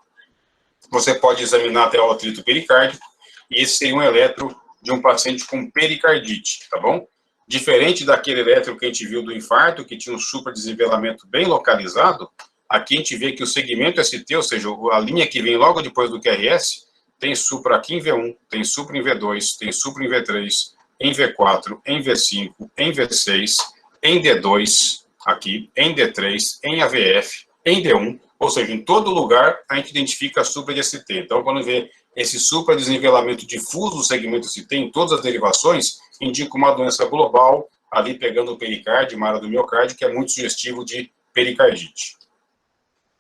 A: Você pode examinar até o atrito pericárdico, e esse seria um eletro de um paciente com pericardite, tá bom? Diferente daquele eletro que a gente viu do infarto, que tinha um supradesnivelamento bem localizado, aqui a gente vê que o segmento ST, ou seja, a linha que vem logo depois do QRS, tem supra aqui em V1, tem supra em V2, tem supra em V3, em V4, em V5, em V6, em D2, aqui, em D3, em AVF, em D1, ou seja, em todo lugar a gente identifica a supra de ST. Então, quando vê esse supra-desnivelamento difuso do segmento ST em todas as derivações, indica uma doença global, ali pegando o pericárdio, uma área do miocárdio, que é muito sugestivo de pericardite.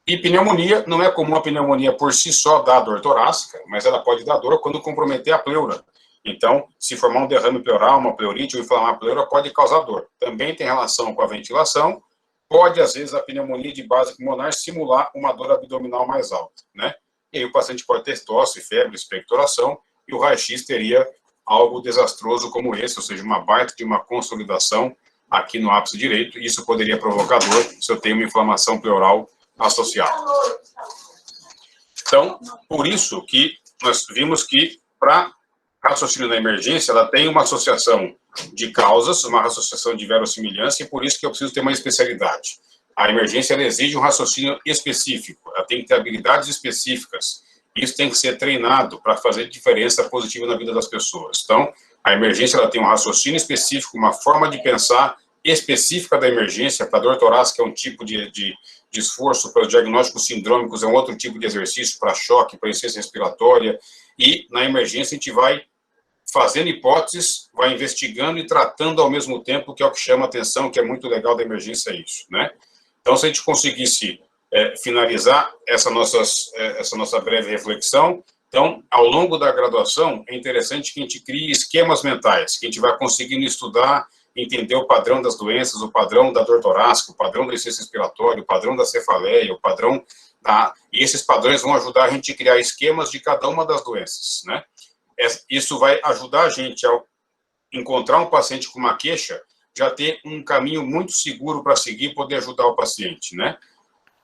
A: E pneumonia, não é comum a pneumonia por si só dar dor torácica, mas ela pode dar dor quando comprometer a pleura. Então, se formar um derrame pleural, uma pleurite ou inflamar a pleura, pode causar dor. Também tem relação com a ventilação, pode, às vezes, a pneumonia de base pulmonar simular uma dor abdominal mais alta, né? E aí o paciente pode ter tosse, febre, expectoração, e o raio-x teria algo desastroso como esse, ou seja, uma baita de uma consolidação aqui no ápice direito, e isso poderia provocar dor se eu tenho uma inflamação pleural associada. Então, por isso que nós vimos que, para raciocínio na emergência, ela tem uma associação de causas, uma associação de verossimilhança, e por isso que eu preciso ter uma especialidade. A emergência, ela exige um raciocínio específico, ela tem que ter habilidades específicas. Isso tem que ser treinado para fazer diferença positiva na vida das pessoas. Então, a emergência, ela tem um raciocínio específico, uma forma de pensar específica da emergência. Para dor torácica é um tipo de esforço, para os diagnósticos sindrômicos é um outro tipo de exercício, para choque, para insuficiência respiratória, e na emergência a gente vai fazendo hipóteses, vai investigando e tratando ao mesmo tempo, que é o que chama atenção, que é muito legal da emergência, é isso, né? Então, se a gente conseguisse finalizar essa nossa breve reflexão, então, ao longo da graduação, é interessante que a gente crie esquemas mentais, que a gente vai conseguindo estudar, entender o padrão das doenças, o padrão da dor torácica, o padrão da insuficiência respiratória, o padrão da cefaleia, o padrão da... E esses padrões vão ajudar a gente a criar esquemas de cada uma das doenças, né? Isso vai ajudar a gente, ao encontrar um paciente com uma queixa, já ter um caminho muito seguro para seguir e poder ajudar o paciente, né?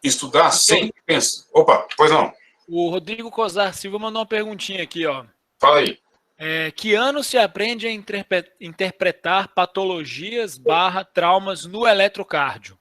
A: Estudar sempre pensa. Opa, pois não.
C: O Rodrigo Cosar Silva mandou uma perguntinha aqui, ó.
A: Fala aí.
C: Que ano se aprende a interpretar patologias / traumas no eletrocárdio?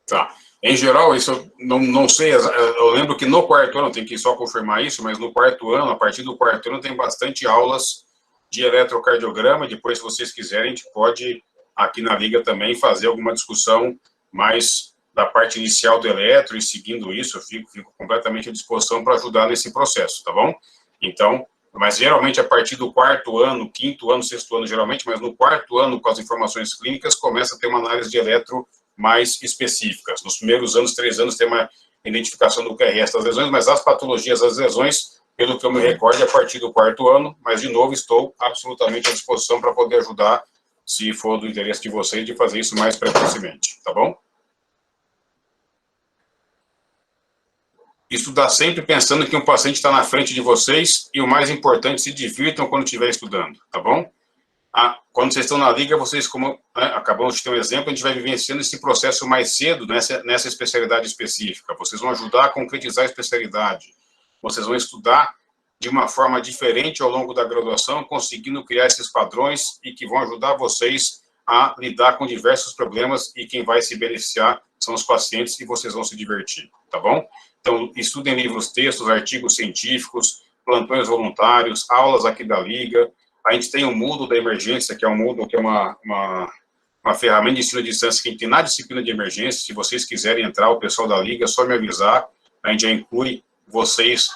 A: Tá. Em geral, isso eu não sei, eu lembro que no quarto ano, tem que só confirmar isso, mas no quarto ano, a partir do quarto ano, tem bastante aulas de eletrocardiograma. Depois, se vocês quiserem, a gente pode, aqui na Liga também, fazer alguma discussão mais da parte inicial do eletro, e seguindo isso, eu fico completamente à disposição para ajudar nesse processo, tá bom? Então, mas geralmente a partir do quarto ano, quinto ano, sexto ano, geralmente, mas no quarto ano, com as informações clínicas, começa a ter uma análise de eletro mais específicas. Nos primeiros anos, 3 anos, tem uma identificação do QRS das lesões, mas as patologias das lesões, pelo que eu me recordo, é a partir do quarto ano, mas, de novo, estou absolutamente à disposição para poder ajudar, se for do interesse de vocês, de fazer isso mais precocemente, tá bom? Estudar sempre pensando que um paciente está na frente de vocês, e o mais importante, se divirtam quando estiver estudando, tá bom? Quando vocês estão na Liga, vocês, como acabamos de ter um exemplo, a gente vai vivenciando esse processo mais cedo nessa especialidade específica. Vocês vão ajudar a concretizar a especialidade. Vocês vão estudar de uma forma diferente ao longo da graduação, conseguindo criar esses padrões e que vão ajudar vocês a lidar com diversos problemas, e quem vai se beneficiar são os pacientes, e vocês vão se divertir, tá bom? Então, estudem livros, textos, artigos científicos, plantões voluntários, aulas aqui da Liga. A gente tem o Moodle da emergência, que é um Moodle, que é uma ferramenta de ensino à distância que a gente tem na disciplina de emergência. Se vocês quiserem entrar, o pessoal da Liga, é só me avisar. A gente já inclui vocês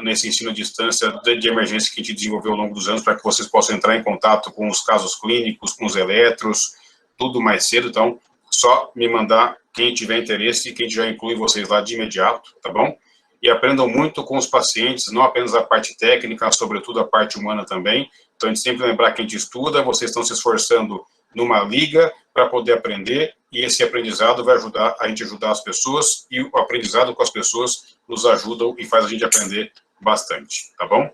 A: nesse ensino à distância de emergência que a gente desenvolveu ao longo dos anos, para que vocês possam entrar em contato com os casos clínicos, com os eletros, tudo mais cedo. Então, só me mandar quem tiver interesse, que a gente já inclui vocês lá de imediato, tá bom? E aprendam muito com os pacientes, não apenas a parte técnica, sobretudo a parte humana também. Então, a gente sempre lembrar que a gente estuda, vocês estão se esforçando numa liga para poder aprender, e esse aprendizado vai ajudar a gente a ajudar as pessoas, e o aprendizado com as pessoas nos ajuda e faz a gente aprender bastante, tá bom?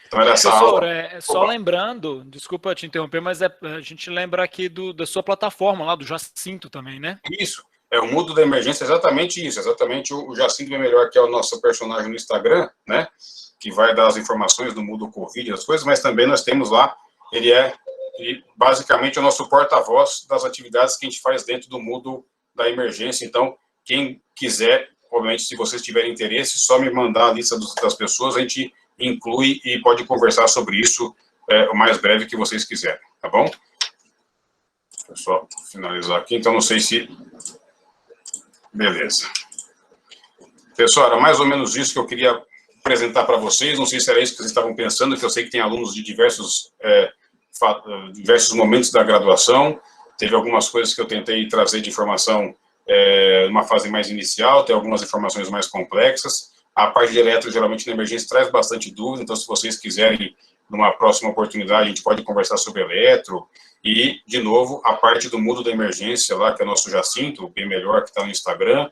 A: Então, era essa aula.
C: Só lembrando, desculpa te interromper, mas a gente lembra aqui da sua plataforma lá, do Jacinto também, né?
A: Isso. O Moodle da emergência é exatamente isso, exatamente o Jacinto é melhor, que é o nosso personagem no Instagram, né, que vai dar as informações do Moodle Covid, as coisas, mas também nós temos lá, ele basicamente é o nosso porta-voz das atividades que a gente faz dentro do Moodle da emergência. Então, quem quiser, obviamente, se vocês tiverem interesse, só me mandar a lista das pessoas, a gente inclui e pode conversar sobre isso o mais breve que vocês quiserem, tá bom? Deixa eu só finalizar aqui, então não sei se... Beleza. Pessoal, era mais ou menos isso que eu queria apresentar para vocês, não sei se era isso que vocês estavam pensando, que eu sei que tem alunos de diversos momentos da graduação, teve algumas coisas que eu tentei trazer de informação numa fase mais inicial, tem algumas informações mais complexas, a parte de eletro, geralmente, na emergência, traz bastante dúvida, então, se vocês quiserem, numa próxima oportunidade, a gente pode conversar sobre eletro, e, de novo, a parte do mundo da emergência, lá, que é o nosso Jacinto, bem melhor, que está no Instagram,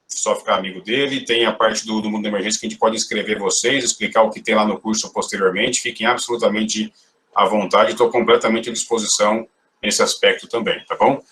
A: só ficar amigo dele, tem a parte do mundo da emergência que a gente pode inscrever vocês, explicar o que tem lá no curso posteriormente, fiquem absolutamente à vontade, estou completamente à disposição nesse aspecto também, tá bom?